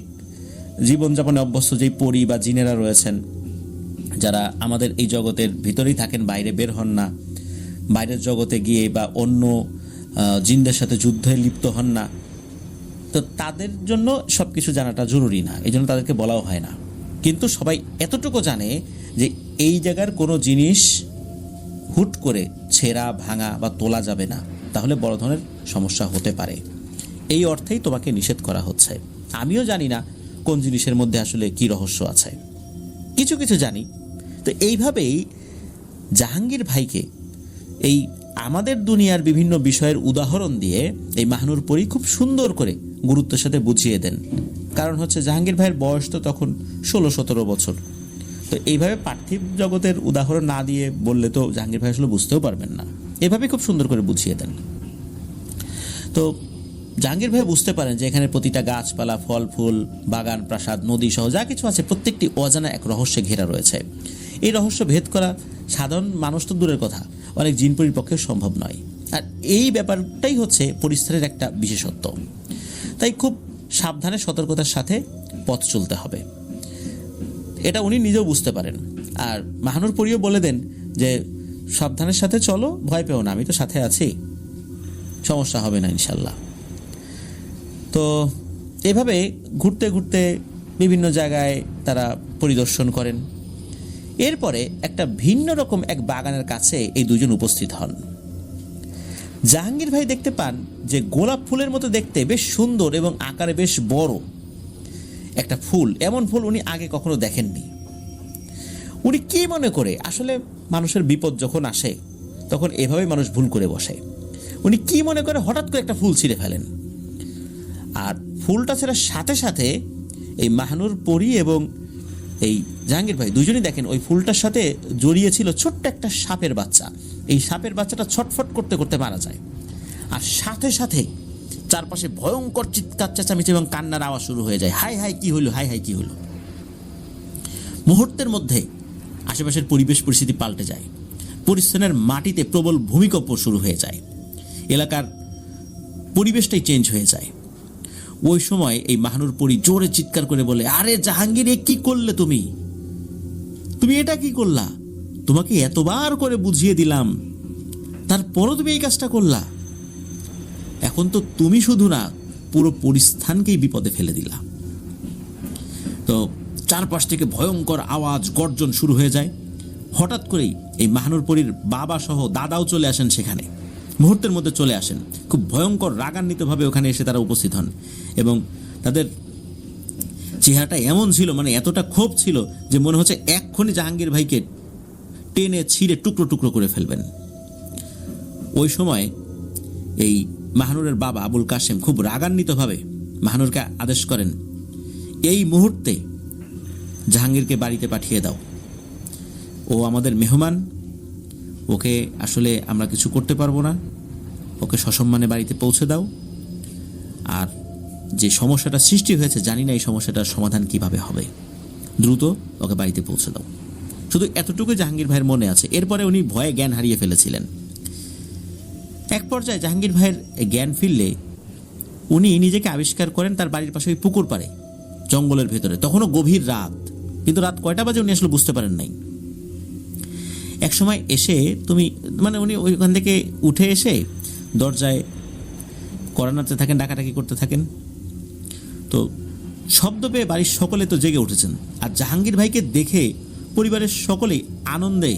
জীবনযাপনে অভ্যস্ত, যেই পরী বা জিনেরা রয়েছেন, যারা আমাদের এই জগতের ভিতরেই থাকেন, বাইরে বের হন না, বাইরের জগতে গিয়ে বা অন্য জিনদের সাথে যুদ্ধে লিপ্ত হন না, তো তাদের জন্য সব কিছু জানাটা জরুরি না, এই জন্য তাদেরকে বলাও হয় না। কিন্তু সবাই এতটুকু জানে যে এই জায়গার কোনো জিনিস হুট করে ছেঁড়া, ভাঙা বা তোলা যাবে না, তাহলে বড় ধরনের সমস্যা হতে পারে। এই অর্থেই তোমাকে নিষেধ করা হচ্ছে। আমিও জানি না কোন জিনিসের মধ্যে আসলে কি রহস্য আছে, কিছু কিছু জানি। তো এইভাবেই জাহাঙ্গীর ভাইকে এই আমাদের দুনিয়ার বিভিন্ন বিষয়ের উদাহরণ দিয়ে এই মাহনুর পরী খুব সুন্দর করে গুরুত্বের সাথে বুঝিয়ে দেন। কারণ হচ্ছে জাহাঙ্গীর ভাইয়ের বয়স তো তখন 16-17 বছর। তো এইভাবে পার্থিব জগতের উদাহরণ না দিয়ে বললে তো জাহাঙ্গীর ভাই আসলে বুঝতেও পারবেন না, এভাবে খুব সুন্দর করে বুঝিয়ে দেন। তো জাহাঙ্গীর ভাই বুঝতে পারেন যে এখানে প্রতিটা গাছপালা, ফল ফুল, বাগান, প্রাসাদ, নদী সহ যা কিছু আছে প্রত্যেকটি অজানা এক রহস্যে ঘেরা রয়েছে। এই রহস্য ভেদ করা সাধারণ মানুষ তো দূরের কথা, অনেক জিনপরির পক্ষে সম্ভব নয়। আর এই ব্যাপারটাই হচ্ছে পরিস্থানের একটা বিশেষত্ব। তাই খুব সাবধানে, সতর্কতার সাথে পথ চলতে হবে, এটা উনি নিজেও বুঝতে পারেন। আর মাহনুর পরীও বলে দেন যে সাবধানের সাথে চলো, ভয় পেও না, আমি তো সাথে আছি, সমস্যা হবে না ইনশাল্লাহ। তো এভাবে ঘুরতে ঘুরতে বিভিন্ন জায়গায় তারা পরিদর্শন করেন। এরপরে একটা ভিন্ন রকম এক বাগানের কাছে এই দুজন উপস্থিত হন। জাহাঙ্গীর ভাই দেখতে পান যে গোলাপ ফুলের মতো দেখতে, বেশ সুন্দর এবং আকারে বেশ বড় একটা ফুল। এমন ফুল উনি আগে কখনো দেখেননি। উনি কি মনে করে, আসলে মানুষের বিপদ যখন আসে তখন এভাবে মানুষ ভুল করে বসে, উনি কি মনে করে হঠাৎ করে একটা ফুল ছিঁড়ে ফেলেন। আর ফুলটা ছেড়ার সাথে সাথে এই মাহনুর পরী এবং এই জাহাঙ্গীর ভাই দুজনই দেখেন ওই ফুলটার সাথে জড়িয়ে ছিল ছোট্ট একটা সাপের বাচ্চা। এই সাপের বাচ্চাটা ছটফট করতে করতে মারা যায়। আর সাথে সাথে চারপাশে ভয়ঙ্কর চিৎকার, চেঁচামেচি এবং কান্নার আওয়াজ শুরু হয়ে যায়। হাই হাই কি হলো, হাই হাই কি হলো। মুহূর্তের মধ্যে আশেপাশের পরিবেশ পরিস্থিতি পাল্টে যায়। পরিস্থানের মাটিতে প্রবল ভূমিকম্প শুরু হয়ে যায়, এলাকার পরিবেশটাই চেঞ্জ হয়ে যায়। ওই সময় এই মাহনুর পরী জোরে চিৎকার করে বলে, আরে জাহাঙ্গীর, এ কি করলে তুমি এটা কি করলা? তোমাকে এতবার করে বুঝিয়ে দিলাম, তারপরও তুমি এই কাজটা করলা। এখন তো তুমি শুধু না, পুরো পরিস্থানকেই বিপদে ফেলে দিলা। তো চারপাশ থেকে ভয়ঙ্কর আওয়াজ গর্জন শুরু হয়ে যায়। হঠাৎ করেই এই মাহানুরপরীর বাবা সহ দাদাও চলে আসেন সেখানে, মুহূর্তের মধ্যে চলে আসেন। খুব ভয়ঙ্কর রাগান্বিতভাবে ওখানে এসে তারা উপস্থিত হন এবং তাদের চেহারাটা এমন ছিল, মানে এতটা ক্ষোভ ছিল যে মনে হচ্ছে এক্ষুনি জাহাঙ্গীর ভাইকে টেনে ছিঁড়ে টুকরো টুকরো করে ফেলবেন। ওই সময় এই মাহানুরের বাবা আবুল কাশেম খুব রাগান্বিতভাবে মাহানুরকে আদেশ করেন, এই মুহূর্তে জাহাঙ্গীরকে বাড়িতে পাঠিয়ে দাও, ও আমাদের মেহমান, ওকে আসলে আমরা কিছু করতে পারবো না, ওকে সসম্মানে বাড়িতে পৌঁছে দাও। আর যে সমস্যাটা সৃষ্টি হয়েছে জানি না এই সমস্যাটার সমাধান কিভাবে হবে, দ্রুত ওকে বাড়িতে পৌঁছে দাও। শুধু এতটুকু জাহাঙ্গীর ভাইয়ের মনে আছে। এরপরে উনি ভয়ে জ্ঞান হারিয়ে ফেলেছিলেন। এক পর্যায়ে জাহাঙ্গীর ভাইয়ের জ্ঞান ফিরলে উনি নিজেকে আবিষ্কার করেন তার বাড়ির পাশে ওই পুকুর পাড়ে, জঙ্গলের ভেতরে। তখনও গভীর রাত, কিন্তু রাত কয়টা বাজে উনি আসলে বুঝতে পারেন নাই। এক সময় এসে উনি ওইখান থেকে উঠে এসে দরজায় কড়া নাড়তে থাকেন, ডাকাডাকি করতে থাকেন। তো শব্দ পেয়ে বাড়ির সকলে তো জেগে উঠেছেন, আর জাহাঙ্গীর ভাইকে দেখে পরিবারের সকলেই আনন্দে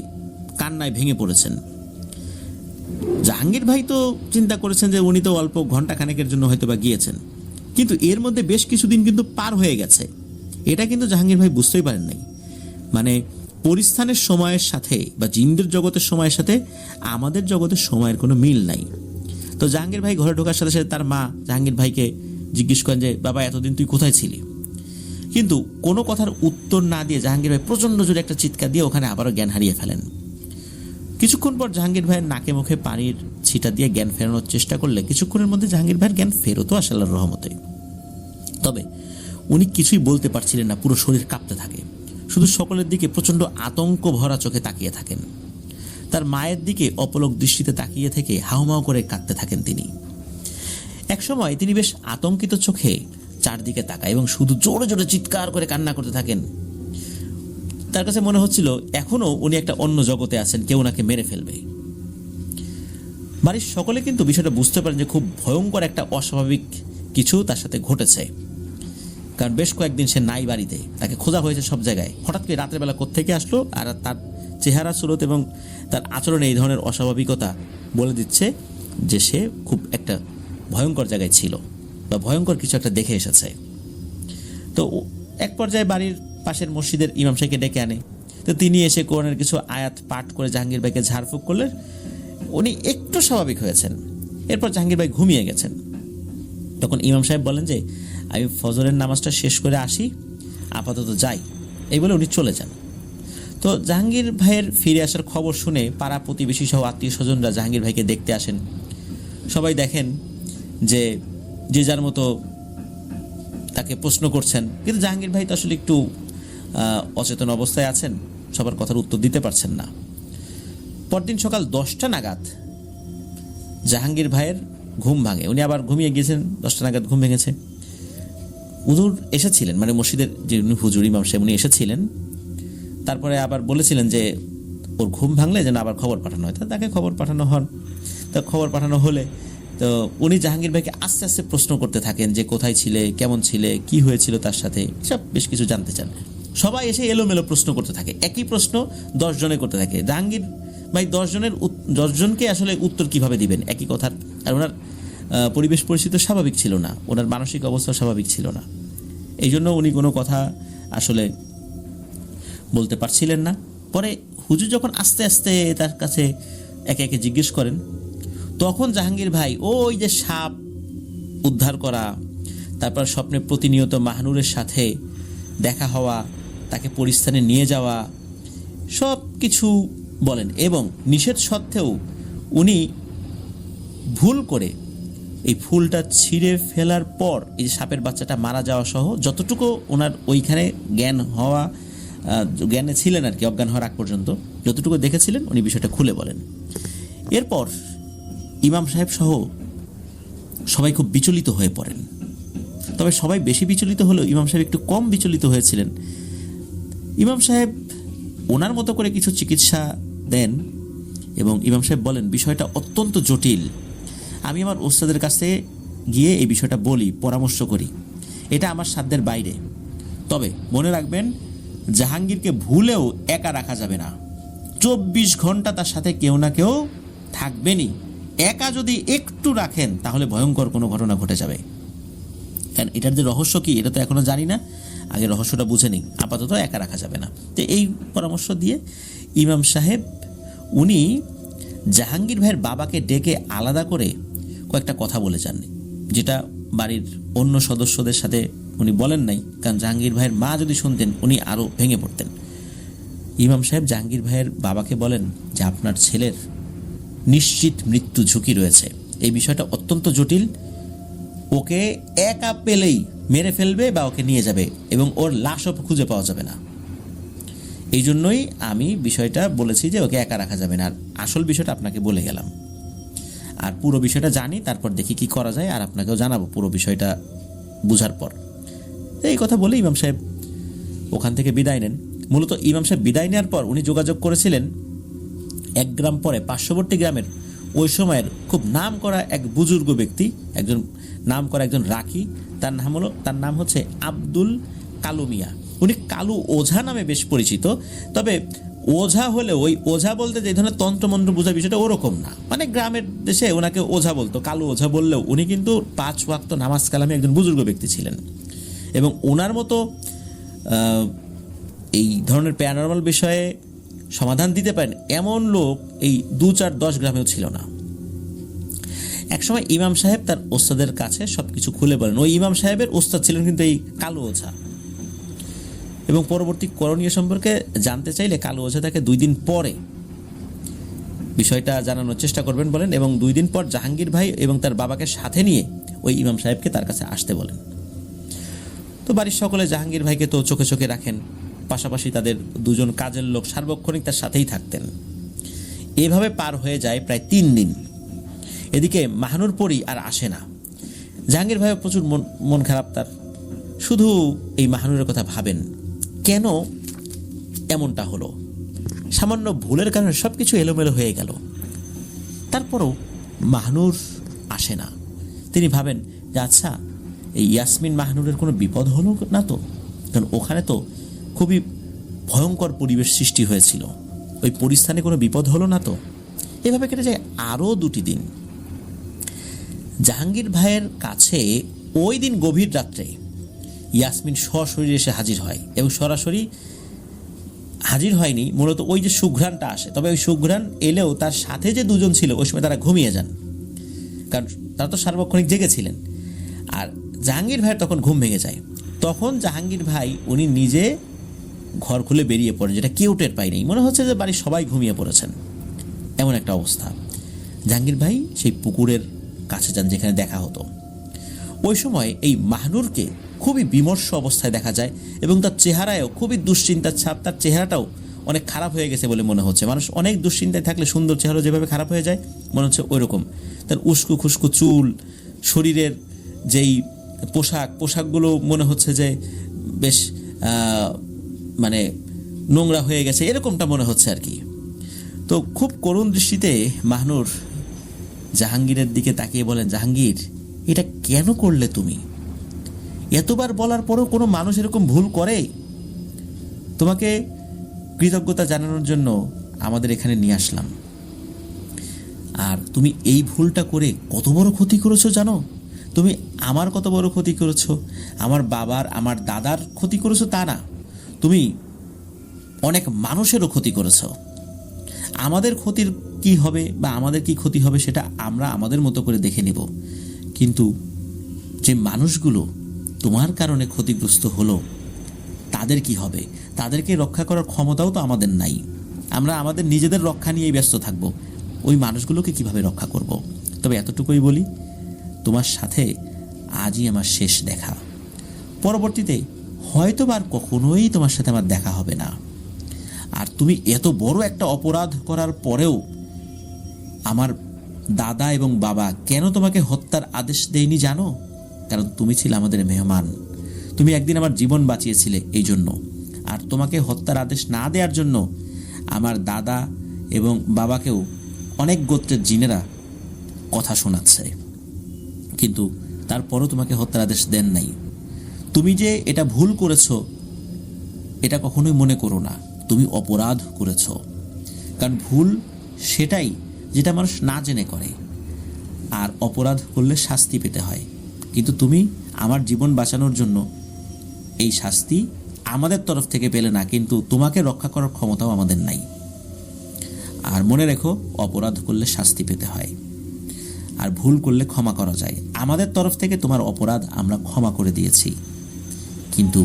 কান্নায় ভেঙে পড়েছেন। জাহাঙ্গীর ভাই তো চিন্তা করেছেন যে উনি তো অল্প ঘন্টা খানেকের জন্য হয়তো বা গিয়েছেন, কিন্তু এর মধ্যে বেশ কিছুদিন কিন্তু পার হয়ে গেছে। এটা কিন্তু জাহাঙ্গীর ভাই বুঝতেই পারেন নাই। মানে পরিস্থানের সময়ের সাথে বা জিনদের জগতের সময়ের সাথে আমাদের জগতের সময়ের কোনো মিল নাই। তো জাহাঙ্গীর ভাই ঘরে ঢোকার সাথে সাথে তার মা জাহাঙ্গীর ভাইকে জিজ্ঞেস করেন যে বাবা এতদিন তুই কোথায় ছিলি, কিন্তু কোনো কথার উত্তর না দিয়ে জাহাঙ্গীর ভাই প্রচণ্ড জোরে একটা চিৎকার দিয়ে ওখানে আবারও জ্ঞান হারিয়ে ফেলেন। কিছুক্ষণ পর জাহাঙ্গীর ভাইয়ের নাকে মুখে পানির ছিটা দিয়ে জ্ঞান ফেরানোর চেষ্টা করলে কিছুক্ষণের মধ্যে জাহাঙ্গীর ভাইয়ের জ্ঞান ফেরতো আসে আল্লাহর রহমতে। তবে উনি কিছুই বলতে পারছিলেন না, পুরো শরীর কাঁপতে থাকে, শুধু সকলের দিকে প্রচণ্ড আতঙ্ক ভরা চোখে তাকিয়ে থাকেন। তার মায়ের দিকে অপলক দৃষ্টিতে তাকিয়ে থেকে হাউমাউ করে কাঁদতে থাকেন তিনি। একসময় তিনি বেশ আতঙ্কিত চোখে চারদিকে তাকায় এবং শুধু জোরে জোরে চিৎকার করে কান্না করতে থাকেন। তার কাছে মনে হচ্ছিল এখনো উনি একটা অন্য জগতে আছেন, কেউ ওনাকে মেরে ফেলবে। বাড়ির সকলে কিন্তু বিষয়টা বুঝতে পারেন যে খুব ভয়ঙ্কর একটা অস্বাভাবিক কিছু তার সাথে ঘটেছে, কারণ বেশ কয়েকদিন সে নাই বাড়িতে, তাকে খোঁজা হয়েছে সব জায়গায়। হঠাৎ করে রাতের বেলা কোত্থেকে আসলো, আর তার চেহারা সুরত এবং তার আচরণে এই ধরনের অস্বাভাবিকতা বলে দিচ্ছে যে সে খুব একটা ভয়ঙ্কর জায়গায় ছিল বা ভয়ঙ্কর কিছু একটা দেখে এসেছে। তো এক পর্যায়ে বাড়ির পাশের মসজিদের ইমাম সাহেবকে ডেকে আনে। তো তিনি এসে কোরআনের কিছু আয়াত পাঠ করে জাহাঙ্গীর ভাইকে ঝাড়ফুঁক করলেন, উনি একটু স্বাভাবিক হয়েছেন। এরপর জাহাঙ্গীর ভাই ঘুমিয়ে গেছেন। তখন ইমাম সাহেব বলেন যে আমি ফজরের নামাজটা শেষ করে আসি, আপাতত যাই, এই বলে উনি চলে যান। তো জাহাঙ্গীর ভাইয়ের ফিরে আসার খবর শুনে পাড়া প্রতিবেশী সহ আত্মীয় স্বজনরা জাহাঙ্গীর ভাইকে দেখতে আসেন। সবাই দেখেন যে যে যার মতো তাকে প্রশ্ন করছেন, কিন্তু জাহাঙ্গীর ভাই তো আসলে একটু অচেতন অবস্থায় আছেন, সবার কথার উত্তর দিতে পারছেন না। পরদিন সকাল 10টা নাগাদ জাহাঙ্গীর ভাইয়ের ঘুম ভাঙে। উনি আবার ঘুমিয়ে গিয়েছেন, 10টা নাগাদ ঘুম ভেঙেছে। হুজুর এসেছিলেন, মানে মসজিদের যে হুজুর ইমাম সাহেব উনি এসেছিলেন। তারপরে আবার বলেছিলেন যে ওর ঘুম ভাঙলে যেন আবার খবর পাঠানো হয়। তাকে খবর পাঠানো হন। তা খবর পাঠানো হলে তো উনি জাহাঙ্গীর ভাইকে আস্তে আস্তে প্রশ্ন করতে থাকেন যে কোথায় ছিলে, কেমন ছিলে, কি হয়েছিল তার সাথে, সব বেশ কিছু জানতে চান। সবাই এসে এলোমেলো প্রশ্ন করতে থাকে, একই প্রশ্ন 10 জনে করতে থাকে। জাহাঙ্গীর ভাই 10 জনকে আসলে উত্তর কিভাবে দিবেন একই কথার। আর ওনার পরিবেশ পরিস্থিতি স্বাভাবিক ছিল না, ওনার মানসিক অবস্থা স্বাভাবিক ছিল না, এই জন্য উনি কোনো কথা আসলে বলতে পারছিলেন না। পরে হুজুর যখন আস্তে আস্তে তার কাছে একে একে জিজ্ঞেস করেন, তখন জাহাঙ্গীর ভাই ওই যে সাপ উদ্ধার করা, তারপর স্বপ্নে প্রতিনিয়ত মাহানুরের সাথে দেখা হওয়া, তাকে পরিস্থানে নিয়ে যাওয়া, সব কিছু বলেন। এবং নিষেধ সত্ত্বেও উনি ভুল করে এই ফুলটা ছিঁড়ে ফেলার পর এই যে সাপের বাচ্চাটা মারা যাওয়া সহ যতটুকু ওনার ওইখানে জ্ঞানে ছিলেন আর কি, অজ্ঞান হওয়ার আগ পর্যন্ত যতটুকু দেখেছিলেন উনি বিষয়টা খুলে বলেন। এরপর ইমাম সাহেব সহ সবাই খুব বিচলিত হয়ে পড়েন। তবে সবাই বেশি বিচলিত হলেও ইমাম সাহেব একটু কম বিচলিত হয়েছিলেন। ইমাম সাহেব ওনার মতো করে কিছু চিকিৎসা দেন এবং ইমাম সাহেব বলেন বিষয়টা অত্যন্ত জটিল, আমি আমার ওস্তাদের কাছে গিয়ে এই বিষয়টা বলি, পরামর্শ করি, এটা আমার সাধ্যের বাইরে, তবে মনে রাখবেন, জাহাঙ্গীরকে ভুলেও একা রাখা যাবে না। 24 ঘন্টা তার সাথে কেউ না কেউ থাকবেনই। একা যদি একটু রাখেন তাহলে ভয়ঙ্কর কোনো ঘটনা ঘটে যাবে। কারণ এটার যে রহস্য কি এটা তো এখনও জানি না, আগে রহস্যটা বুঝে নিই। আপাতত একা রাখা যাবে না। তো এই পরামর্শ দিয়ে ইমাম সাহেব উনি জাহাঙ্গীর ভাইয়ের বাবাকে ডেকে আলাদা করে কয়েকটা কথা বলে যান, যেটা বাড়ির অন্য সদস্যদের সাথে উনি বলেন নাই। কারণ জাহাঙ্গীর ভাইয়ের মা যদি শুনতেন উনি আরও ভেঙে পড়তেন। ইমাম সাহেব জাহাঙ্গীর ভাইয়ের বাবাকে বলেন যে আপনার ছেলের নিশ্চিত মৃত্যু ঝুঁকি রয়েছে, এই বিষয়টা অত্যন্ত জটিল, ওকে একা পেলেই মেরে ফেলবে বা ওকে নিয়ে যাবে এবং ওর লাশও খুঁজে পাওয়া যাবে না। এই জন্যই আমি বিষয়টা বলেছি যে ওকে একা রাখা যাবে না। আর আসল বিষয়টা আপনাকে বলে গেলাম, আর পুরো বিষয়টা জানি, তারপর দেখি কি করা যায়, আর আপনাকেও জানাবো পুরো বিষয়টা বুঝার পর। এই কথা বলে ইমাম সাহেব ওখান থেকে বিদায় নেন। মূলত ইমাম সাহেব বিদায় নেওয়ার পর উনি যোগাযোগ করেছিলেন 1 গ্রাম পরে পার্শ্ববর্তী গ্রামের ওই সময়ের খুব নাম করা এক বুজুর্গ ব্যক্তি, একজন নাম করা একজন রাখি, তার নাম হচ্ছে আব্দুল কালু মিয়া। উনি কালু ওঝা নামে বেশ পরিচিত। তবে ওঝা হলে ওই ওঝা বলতে যে ধরনের তন্ত্রমন্ত্র বোঝার বিষয়টা ওরকম না, মানে গ্রামের দেশে ওনাকে ওঝা বলতো, কালু ওঝা বললেও উনি কিন্তু 5 ওয়াক্ত নামাজ কালামে একজন বুজুর্গ ব্যক্তি ছিলেন। এবং ওনার মতো এই ধরনের প্যারানর্মাল বিষয়ে সমাধান দিতে পারেন এমন লোক এই 2-4-10 গ্রামেও ছিল না। একসময় ইমাম সাহেব তার ওস্তাদের কাছে সবকিছু খুলে বলেন। ওই ইমাম সাহেবের ওস্তাদ ছিলেন কিন্তু এই কালু ওঝা। এবং পরবর্তী করণীয় সম্পর্কে জানতে চাইলে কালু ওঝা তাকে 2 দিন পরে বিষয়টা জানানোর চেষ্টা করবেন বলেন, এবং 2 দিন পর জাহাঙ্গীর ভাই এবং তার বাবাকে সাথে নিয়ে ওই ইমাম সাহেবকে তার কাছে আসতে বলেন। তো বাড়ির সকলে জাহাঙ্গীর ভাইকে তো চোখে চোখে রাখেন, পাশাপাশি তাদের 2জন কাজের লোক সার্বক্ষণিক তার সাথেই থাকতেন। এভাবে পার হয়ে যায় প্রায় 3 দিন। এদিকে মাহানুর পরী আর আসে না। জাহাঙ্গীর ভাই প্রচুর মন খারাপ তার, শুধু এই মাহানুরের কথা ভাবেন, কেন এমনটা হলো, সামান্য ভুলের কারণে সব কিছু এলোমেলো হয়ে গেল। তারপরও মাহানুর আসে না। তিনি ভাবেন যে আচ্ছা, এই ইয়াসমিন মাহানুরের কোনো বিপদ হলো না তো, কারণ ওখানে তো খুবই ভয়ঙ্কর পরিবেশ সৃষ্টি হয়েছিল, ওই পরিস্থানে কোনো বিপদ হলো না তো। এভাবে কেটে যায় আরও 2টি দিন। জাহাঙ্গীর ভাইয়ের কাছে ওই দিন গভীর রাত্রে ইয়াসমিন সশরীরে এসে হাজির হয়, এবং সরাসরি হাজির হয়নি, মূলত ওই যে সুঘ্রাণটা আসে। তবে ওই সুঘ্রাণ এলেও তার সাথে যে 2জন ছিল ওই সময় তারা ঘুমিয়ে যান, কারণ তারা তো সার্বক্ষণিক জেগেছিলেন। আর জাহাঙ্গীর ভাইয়ের তখন ঘুম ভেঙে যায়। তখন জাহাঙ্গীর ভাই উনি নিজে ঘর খুলে বেরিয়ে পড়েন, যেটা কেউ টের পায়নি। মনে হচ্ছে যে বাড়ির সবাই ঘুমিয়ে পড়েছেন, এমন একটা অবস্থা। জাহাঙ্গীর ভাই সেই পুকুরের কাছে যান যেখানে দেখা হতো। ওই সময় এই মাহনুরকে খুবই বিমর্ষ অবস্থায় দেখা যায়, এবং তার চেহারায়ও খুবই দুশ্চিন্তার ছাপ। তার চেহারাটাও অনেক খারাপ হয়ে গেছে বলে মনে হচ্ছে। মানুষ অনেক দুশ্চিন্তায় থাকলে সুন্দর চেহারা যেভাবে খারাপ হয়ে যায়, মনে হচ্ছে ওই রকম। তার উস্কো খুস্কো চুল, শরীরের যেই পোশাকগুলো মনে হচ্ছে যে বেশ মানে নোংরা হয়ে গেছে, এরকমটা মনে হচ্ছে আর কি। তো খুব করুণ দৃষ্টিতে মাহনুর জাহাঙ্গীরের দিকে তাকিয়ে বলেন, জাহাঙ্গীর, এটা কেন করলে তুমি? এতবার বলার পরও কোনো মানুষ এরকম ভুল করে? তোমাকে কৃতজ্ঞতা জানানোর জন্য আমাদের এখানে নিয়ে আসলাম। আর তুমি এই ভুলটা করে কত বড় ক্ষতি করেছো জানো? তুমি আমার কত বড় ক্ষতি করেছো, আমার বাবার, আমার দাদার ক্ষতি করেছো তা না, তুমি অনেক মানুষেরও ক্ষতি করেছো। আমাদের ক্ষতির কি হবে বা আমাদের কি ক্ষতি হবে সেটা আমরা আমাদের মতো করে দেখে নিব, কিন্তু যে মানুষগুলো তোমার কারণে ক্ষতিগ্রস্ত হলো তাদের কি হবে? তাদেরকে রক্ষা করার ক্ষমতাও তো আমাদের নাই। আমরা আমাদের নিজেদের রক্ষা নিয়েই ব্যস্ত থাকব, ওই মানুষগুলোকে কিভাবে রক্ষা করব? তবে এতটুকুই বলি, তোমার সাথে আজই আমার শেষ দেখা। পরবর্তীতে হয়তো আর কখনোই তোমার সাথে আমার দেখা হবে না। আর তুমি এত বড় একটা অপরাধ করার পরেও আমার দাদা এবং বাবা কেন তোমাকে হত্যার আদেশ দেয়নি জানো? কারণ তুমি ছিলে আমাদের মেহমান, তুমি একদিন আমার জীবন বাঁচিয়েছিলে এই জন্য। আর তোমাকে হত্যার আদেশ না দেওয়ার জন্য আমার দাদা এবং বাবাকেও অনেক গোত্রের জিনেরা কথা শোনাচ্ছে, কিন্তু তারপরও তোমাকে হত্যার আদেশ দেন নাই। তুমি যে এটা ভুল করেছো এটা কখনোই মনে করো না তুমি অপরাধ করেছ। কারণ ভুল সেটাই যেটা মানুষ না জেনে করে, আর অপরাধ করলে শাস্তি পেতে হয়। কিন্তু তুমি আমার জীবন বাঁচানোর জন্য এই শাস্তি আমাদের তরফ থেকে পেলে না, কিন্তু তোমাকে রক্ষা করার ক্ষমতাও আমাদের নাই। আর মনে রেখো, অপরাধ করলে শাস্তি পেতে হয়, আর ভুল করলে ক্ষমা করা যায়। আমাদের তরফ থেকে তোমার অপরাধ আমরা ক্ষমা করে দিয়েছি, কিন্তু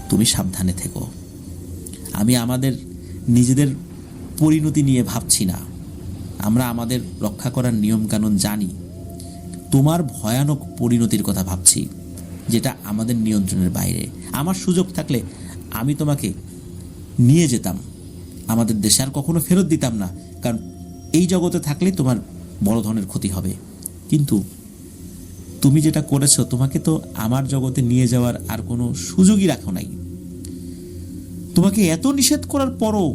তুমি সাবধানে থেকো। আমি আমাদের নিজেদের পরিণতি নিয়ে ভাবছি না, আমরা আমাদের রক্ষা করার নিয়মকানুন জানি। তোমার ভয়ানক পরিণতির কথা ভাবছি, যেটা আমাদের নিয়ন্ত্রণের বাইরে। আমার সুযোগ থাকলে আমি তোমাকে নিয়ে যেতাম আমাদের দেশে, আর কখনো ফেরত দিতাম না, কারণ এই জগতে থাকলে তোমার বড় ধরনের ক্ষতি হবে। কিন্তু তুমি যেটা করেছো, তোমাকে তো আমার জগতে নিয়ে যাওয়ার আর কোনো সুযোগই রাখো নাই। তোমাকে এত নিষেধ করার পরও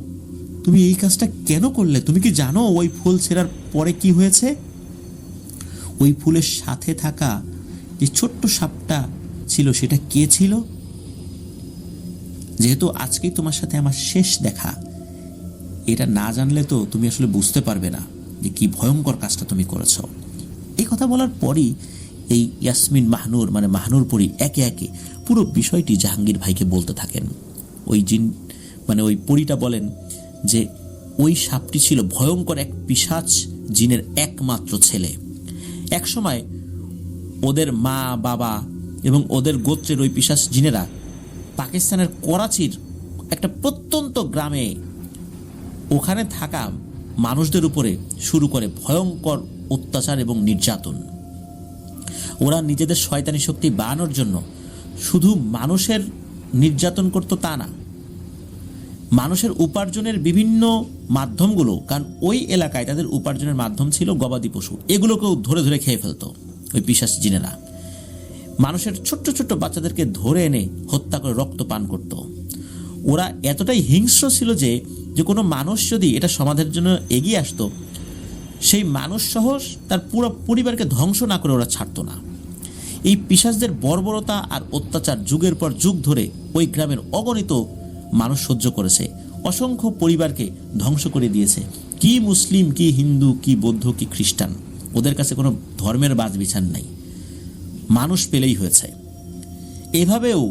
তুমি এই কাজটা কেন করলে? তুমি কি জানো ওই ফুল ছেঁড়ার পরে কি হয়েছে? ওই ফুলের সাথে থাকা যে ছোট্ট সাপটা ছিল, সেটা কে ছিল? যেহেতু আজকেই তোমার সাথে আমার শেষ দেখা, এটা না জানলে তো তুমি আসলে বুঝতে পারবে না যে কি ভয়ঙ্কর কাজটা তুমি করেছ। এই কথা বলার পরই এই ইয়াসমিন মাহনুর মানে মাহনুর পরী একে একে পুরো বিষয়টি জাহাঙ্গীর ভাইকে বলতে থাকেন। ওই জিন মানে ওই পরীটা বলেন যে ওই সাপটি ছিল ভয়ঙ্কর এক পিশাচ জিনের একমাত্র ছেলে। একসময় ওদের মা বাবা এবং ওদের গোত্রের ওই পিশাচ জিনেরা পাকিস্তানের করাচির একটা প্রত্যন্ত গ্রামে ওখানে থাকা মানুষদের উপরে শুরু করে ভয়ঙ্কর অত্যাচার এবং নির্যাতন। ওরা নিজেদের শয়তানি শক্তি বাড়ানোর জন্য শুধু মানুষের নির্যাতন করতো তা না, মানুষের উপার্জনের বিভিন্ন মাধ্যমগুলো, কারণ ওই এলাকায় তাদের উপার্জনের মাধ্যম ছিল গবাদি পশু, এগুলোকেও ধরে ধরে খেয়ে ফেলতো ওই পিশাচ জিনেরা। মানুষের ছোট্ট ছোট্ট বাচ্চাদেরকে ধরে এনে হত্যা করে রক্ত পান করত। ওরা এতটাই হিংস্র ছিল যে কোনো মানুষ যদি এটা সমাধানের জন্য এগিয়ে আসতো, সেই মানুষ সহ তার পুরো পরিবারকে ধ্বংস না করে ওরা ছাড়তো না। এই পিশাচদের বর্বরতা আর অত্যাচার যুগের পর যুগ ধরে ওই গ্রামের অগণিত মানুষ সহ্য করেছে, অসংখ্য পরিবারকে ধ্বংস করে দিয়েছে। কি মুসলিম, কি হিন্দু, কি বৌদ্ধ, কি খ্রিস্টান, ওদের কাছে কোনো ধর্মের বাজ বিচার নাই, মানুষ পেলেই হয়েছে। এভাবেও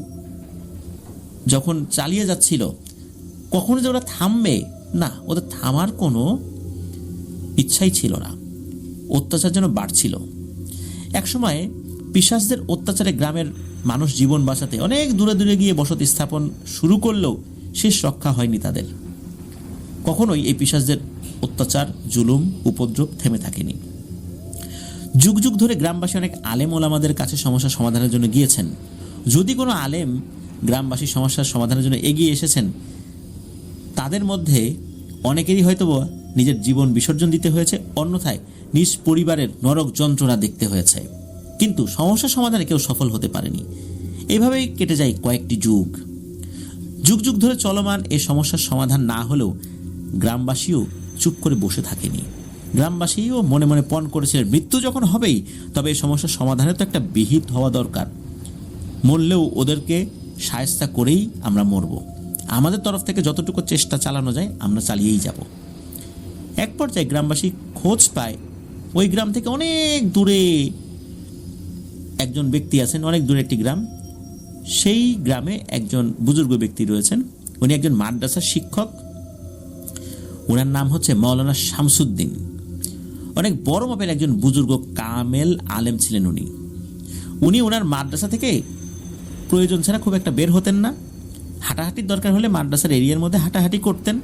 যখন চালিয়ে যাচ্ছিল, কখনো যে ওরা থামবে না, ওদের থামার কোনো ইচ্ছাই ছিল না, অত্যাচার যেন বাড়ছিল। একসময় পিশাচদের অত্যাচারে গ্রামের মানুষ জীবন বাঁচাতে অনেক দূরে দূরে গিয়ে বসতি স্থাপন শুরু করলেও শেষ রক্ষা হয়নি তাদের। কখনোই এই পিশাচদের অত্যাচার, জুলুম, উপদ্রব থেমে থাকেনি। যুগ যুগ ধরে গ্রামবাসী অনেক আলেম ওলামাদের কাছে সমস্যা সমাধানের জন্য গিয়েছেন। যদি কোনো আলেম গ্রামবাসীর সমস্যার সমাধানের জন্য এগিয়ে এসেছেন, তাদের মধ্যে অনেকেরই হয়তো নিজের জীবন বিসর্জন দিতে হয়েছে, অন্যথায় নিজ পরিবারের নরক যন্ত্রণা দেখতে হয়েছে, কিন্তু সমস্যা সমাধানে কেউ সফল হতে পারেনি। এভাবেই কেটে যায় কয়েকটি যুগ। যুগ যুগ ধরে চলমান এই সমস্যার সমাধান না হলেও গ্রামবাসীও চুপ করে বসে থাকেনি। গ্রামবাসীও মনে মনে পণ করেছিলেন, মৃত্যু যখন হবেই, তবে এই সমস্যার সমাধানে তো একটা বিহিত হওয়া দরকার। মরলেও ওদেরকে শায়েস্তা করেই আমরা মরব। আমাদের তরফ থেকে যতটুকু চেষ্টা চালানো যায় আমরা চালিয়েই যাব। এক পর্যায়ে গ্রামবাসী খোঁজ পায় ওই গ্রাম থেকে অনেক দূরে একজন ব্যক্তি আছেন, অনেক দূরে একটি গ্রাম। সেই গ্রামে একজন বুজুর্গ ব্যক্তি রয়েছেন, উনি একজন মাদ্রাসার শিক্ষক। ওনার নাম হচ্ছে মাওলানা শামসুদ্দিন। অনেক বড় মাপের একজন বুজুর্গ কামেল আলেম ছিলেন উনি ওনার মাদ্রাসা থেকে প্রয়োজন ছাড়া খুব একটা বের হতেন না। হাঁটাহাঁটির দরকার হলে মাদ্রাসার এরিয়ার মধ্যে হাঁটাহাঁটি করতেন,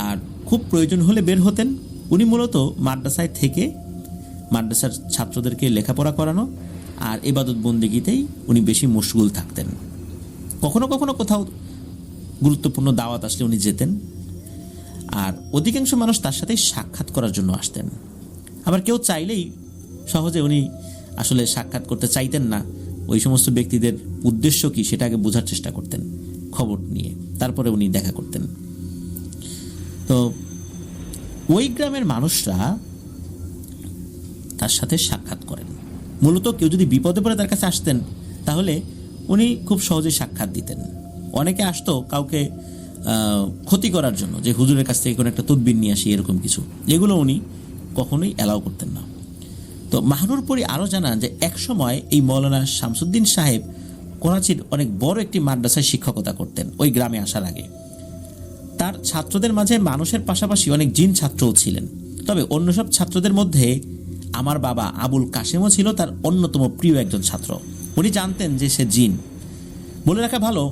আর খুব প্রয়োজন হলে বের হতেন। উনি মূলত মাদ্রাসায় থেকে মাদ্রাসার ছাত্রদেরকে লেখাপড়া করানো আর ইবাদত বন্দেগীতেই উনি বেশি মশগুল থাকতেন। কখনো কখনো কোথাও গুরুত্বপূর্ণ দাওয়াত আসলে উনি যেতেন, আর অধিকাংশ মানুষ তার সাথে সাক্ষাৎ করার জন্য আসতেন। আবার কেউ চাইলেই সহজে উনি আসলে সাক্ষাৎ করতে চাইতেন না। ওই সমস্ত ব্যক্তিদের উদ্দেশ্য কি সেটা আগে বোঝার চেষ্টা করতেন, খবর নিয়ে তারপরে উনি দেখা করতেন। তো ওই গ্রামের মানুষরা তার সাথে সাক্ষাৎ করেন। মূলত কেউ যদি বিপদে পড়ে তার কাছে আসতেন, তাহলে উনি খুব সহজে সাক্ষাৎ দিতেন। অনেকে আসতো কাউকে ক্ষতি করার জন্য, যে হুজুরের কাছ থেকে কোনো একটা তদবির নিয়ে আসি, এরকম কিছু, এগুলো উনি কখনোই অ্যালাউ করতেন না। তো মাহরুর পরি আরও জানান যে একসময় এই মৌলানা শামসুদ্দিন সাহেব করাচির অনেক বড় একটি মাদ্রাসায় শিক্ষকতা করতেন ওই গ্রামে আসার আগে। তার ছাত্রদের মাঝে মানুষের পাশাপাশি অনেক জিন ছাত্রও ছিলেন। তবে অন্য সব ছাত্রদের মধ্যে আমার বাবা আবুল কাশেমও ছিল তার অন্যতম প্রিয় একজন ছাত্র। উনি জানতেন যে সে জিন। বলে রাখা ভালো,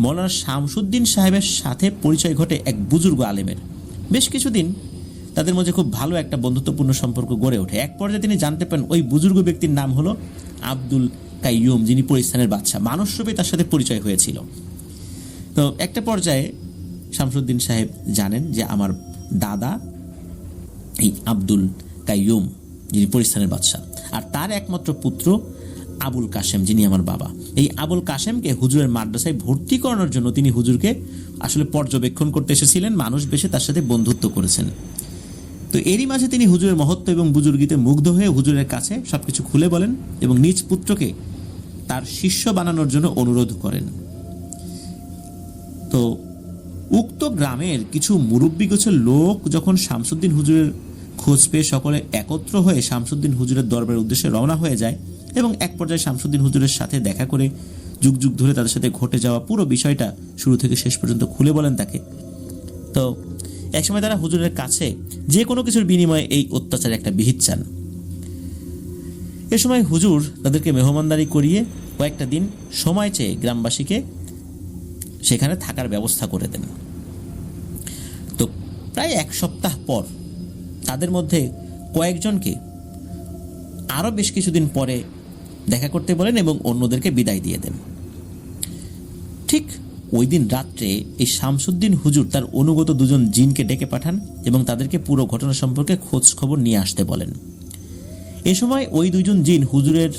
মৌলানা শামসুদ্দিন সাহেবের সাথে পরিচয় ঘটে এক বুজুর্গ আলেমের। বেশ কিছুদিন তাদের মধ্যে খুব ভালো একটা বন্ধুত্বপূর্ণ সম্পর্ক গড়ে ওঠে। এক পর্যায়ে তিনি জানতে পারেন ওই বুজুর্গ ব্যক্তির নাম হলো আব্দুল কাইয়ুম, যিনি পরিস্থানের বাদশা। মানুষরূপে তার সাথে পরিচয় হয়েছিল। তো একটা পর্যায়ে শামসুদ্দিন সাহেব জানেন যে আমার দাদা এই আব্দুল কাইয়ুম, যিনি পরিস্থানের বাদশা, আর তার একমাত্র পুত্র আবুল কাশেম, যিনি আমার বাবা। এই আবুল কাশেমকে হুজুরের মাদ্রাসায় ভর্তি করানোর জন্য তিনি হুজুরকে আসলে পর্যবেক্ষণ করতে এসেছিলেন, মানুষ বেশে তার সাথে বন্ধুত্ব করেছেন। তো এরই মাঝে তিনি হুজুরের মহত্ব এবং বুজুর্গিতে মুগ্ধ হয়ে হুজুরের কাছে সবকিছু খুলে বলেন এবং নিজ পুত্রকে তার শিষ্য বানানোর জন্য অনুরোধ করেন। তো উক্ত গ্রামের কিছু মুরব্বী গোছের লোক যখন শামসুদ্দিন হুজুরের খোঁজ পেয়ে সকলে একত্র হয়ে শামসুদ্দিন হুজুরের দরবারের উদ্দেশ্যে রওনা হয়ে যায় এবং এক পর্যায়ে শামসুদ্দিন হুজুরের সাথে দেখা করে যুগ যুগ ধরে তাদের সাথে ঘটে যাওয়া পুরো বিষয়টা শুরু থেকে শেষ পর্যন্ত খুলে বলেন তাকে। তো একসময় তারা হুজুরের কাছে যে কোনো কিছুর বিনিময়ে এই অত্যাচারে একটা বিহিত চান। এ সময় হুজুর তাদেরকে মেহমানদারি করিয়ে কয়েকটা দিন সময় চেয়ে গ্রামবাসীকে সেখানে থাকার ব্যবস্থা করে দেন। তো প্রায় এক সপ্তাহ পর তাদের মধ্যে কয়েকজনকে আরও বেশ কিছুদিন পরে দেখা করতে বলেন এবং অন্যদেরকে বিদায় দিয়ে দেন। ঠিক ওই দিন রাত্রে এই শামসুদ্দিন হুজুর তার অনুগত দুজন জিনকে ডেকে পাঠান এবং তাদেরকে পুরো ঘটনা সম্পর্কে খোঁজ খবর নিয়ে আসতে বলেন। এ সময় ওই দুইজন জিন হুজুরের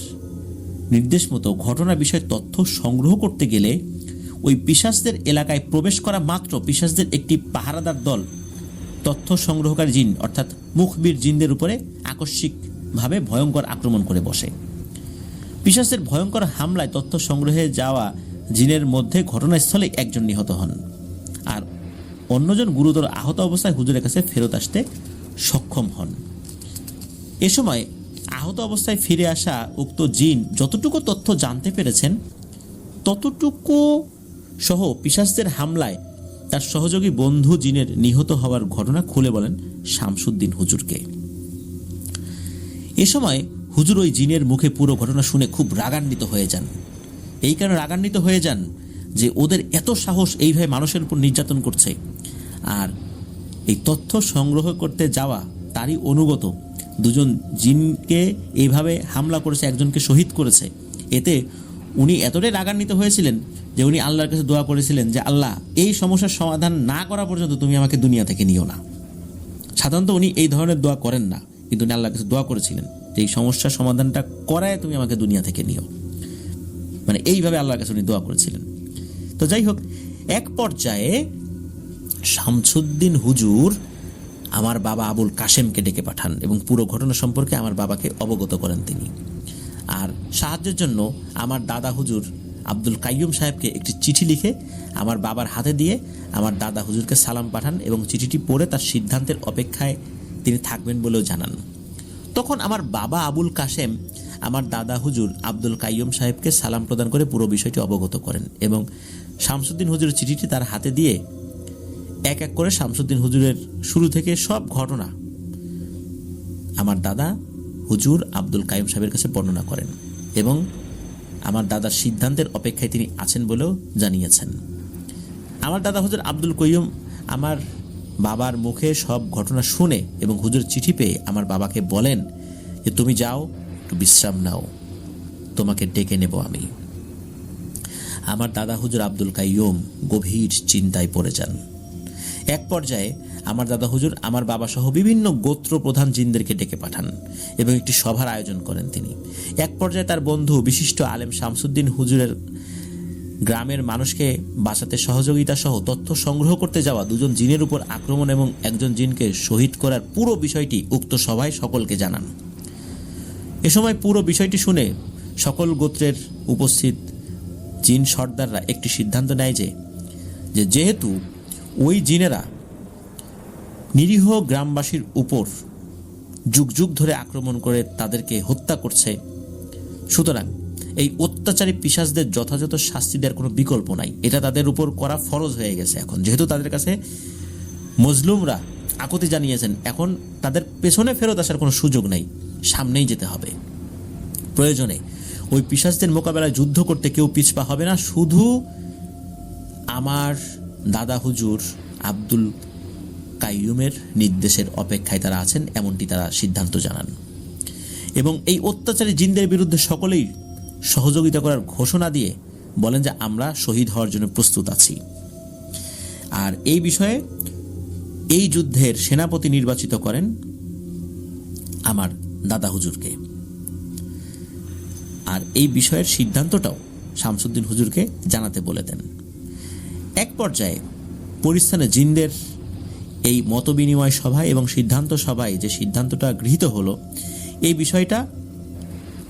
নির্দেশ মতো ঘটনা বিষয়ে তথ্য সংগ্রহ করতে গেলে ওই পিশাচদের এলাকায় প্রবেশ করা মাত্র পিশাচদের একটি পাহারাদার দল তথ্য সংগ্রহকারী জিন অর্থাৎ মুখবির জিনদের উপরে আকস্মিকভাবে ভয়ঙ্কর আক্রমণ করে বসে। পিশাচদের ভয়ঙ্কর হামলায় তথ্য সংগ্রহে যাওয়া জিনের মধ্যে ঘটনাস্থলে একজন নিহত হন আর অন্যজন গুরুতর আহত অবস্থায় হুজুরের কাছে ফেরত আসতে সক্ষম হন। এ সময় আহত অবস্থায় ফিরে আসা উক্ত জিন যতটুকু তথ্য জানতে পেরেছেন ততটুকু সহ পিশাচদের হামলায় তার সহযোগী বন্ধু জিনের নিহত হওয়ার ঘটনা খুলে বলেন শামসুদ্দিন হুজুরকে। এ সময় হুজুর ওই জিনের মুখে পুরো ঘটনা শুনে খুব রাগান্বিত হয়ে যান। এই কারণে রাগান্বিত হয়ে যান যে ওদের এত সাহস, এইভাবে মানুষের উপর নির্যাতন করছে, আর এই তথ্য সংগ্রহ করতে যাওয়া তারই অনুগত দুজন জিনকে এইভাবে হামলা করেছে, একজনকে শহীদ করেছে। এতে উনি এতটাই রাগান্বিত হয়েছিলেন যে উনি আল্লাহর কাছে দোয়া করেছিলেন যে আল্লাহ, এই সমস্যার সমাধান না করা পর্যন্ত তুমি আমাকে দুনিয়া থেকে নিও না। সাধারণত উনি এই ধরনের দোয়া করেন না, কিন্তু উনি আল্লাহর কাছে দোয়া করেছিলেন যে এই সমস্যার সমাধানটা করায় তুমি আমাকে দুনিয়া থেকে নিও, মানে এইভাবে আল্লাহর কাছে উনি দোয়া করেছিলেন। তো যাই হোক, এক পর্যায়ে শামসুদ্দিন হুজুর আমার বাবা আবুল কাশেমকে ডেকে পাঠান এবং পুরো ঘটনা সম্পর্কে আমার বাবাকে অবগত করেন তিনি। আর সাহায্যের জন্য আমার দাদা হুজুর আব্দুল কাইয়ুম সাহেবকে একটি চিঠি লিখে আমার বাবার হাতে দিয়ে আমার দাদা হুজুরকে সালাম পাঠান এবং চিঠিটি পড়ে তার সিদ্ধান্তের অপেক্ষায় তিনি থাকবেন বলেও জানান। তখন আমার বাবা আবুল কাশেম আমার দাদা হুজুর আব্দুল কাইয়ুম সাহেবকে সালাম প্রদান করে পুরো বিষয়টি অবগত করেন এবং শামসুদ্দিন হুজুরের চিঠিটি তার হাতে দিয়ে এক এক করে শামসুদ্দিন হুজুরের শুরু থেকে সব ঘটনা আমার দাদা হুজুর আব্দুল কাইয়ুম সাহেবের কাছে বর্ণনা করেন এবং আমার দাদার সিদ্ধান্তের অপেক্ষায় তিনি আছেন বলেও জানিয়েছেন। আমার দাদা হুজুর আব্দুল কাইয়ুম আমার বাবার মুখে সব ঘটনা শুনে এবং হুজুর চিঠি পেয়ে আমার বাবাকে বলেন যে তুমি যাও, একটু বিশ্রাম নাও, তোমাকে ডেকে নেব আমি। আমার দাদা হুজুর আব্দুল কাইয়ুম গভীর চিন্তায় পড়ে যান। এক পর্যায়ে আমার দাদা হুজুর আমার বাবা সহ বিভিন্ন গোত্র প্রধান জিনদেরকে ডেকে পাঠান এবং একটি সভার আয়োজন করেন তিনি। এক পর্যায়ে তার বন্ধু বিশিষ্ট আলেম শামসুদ্দিন হুজুরের গ্রামের মানুষকে বাঁচাতে সহযোগিতা সহ তথ্য সংগ্রহ করতে যাওয়া দুজন জিনের উপর আক্রমণ এবং একজন জিনকে শহীদ করার পুরো বিষয়টি উক্ত সভায় সকলকে জানান। এ সময় পুরো বিষয়টি শুনে সকল গোত্রের উপস্থিত জিন সর্দাররা একটি সিদ্ধান্ত নেয় যে যে যেহেতু ওই জিনেরা নিরীহ গ্রামবাসীর উপর যুগ যুগ ধরে আক্রমণ করে তাদেরকে হত্যা করছে, সুতরাং এই অত্যাচারী পিশাচদের যথাযথ শাস্তি দেওয়ার কোনো বিকল্প নাই। এটা তাদের উপর করা ফরজ হয়ে গেছে। এখন যেহেতু তাদের কাছে মজলুমরা আকুতি জানিয়েছেন, এখন তাদের পেছনে ফেরত আসার কোনো সুযোগ নেই, সামনেই যেতে হবে। প্রয়োজনে ওই পিশাচদের মোকাবেলায় যুদ্ধ করতে কেউ পিছপা হবে না, শুধু আমার দাদা হুজুর আব্দুল কাইয়ুমের নির্দেশের অপেক্ষায় তারা আছেন, এমনটি তারা সিদ্ধান্ত জানান। এবং এই অত্যাচারী জিনদের বিরুদ্ধে সকলেই সহযোগিতা করার ঘোষণা দিয়ে বলেন যে আমরা শহীদ হওয়ার জন্য প্রস্তুত আছি। আর এই বিষয়ে এই যুদ্ধের সেনাপতি নির্বাচিত করেন আমার দাদা হুজুরকে। আর এই বিষয়ের সিদ্ধান্তটাও শামসুদ্দিন হুজুরকে জানাতে বলে দেন। এক পর্যায়ে পরিস্থানে জিনদের এই মতবিনিময় সভায় এবং সিদ্ধান্ত সভায় যে সিদ্ধান্তটা গৃহীত হলো, এই বিষয়টা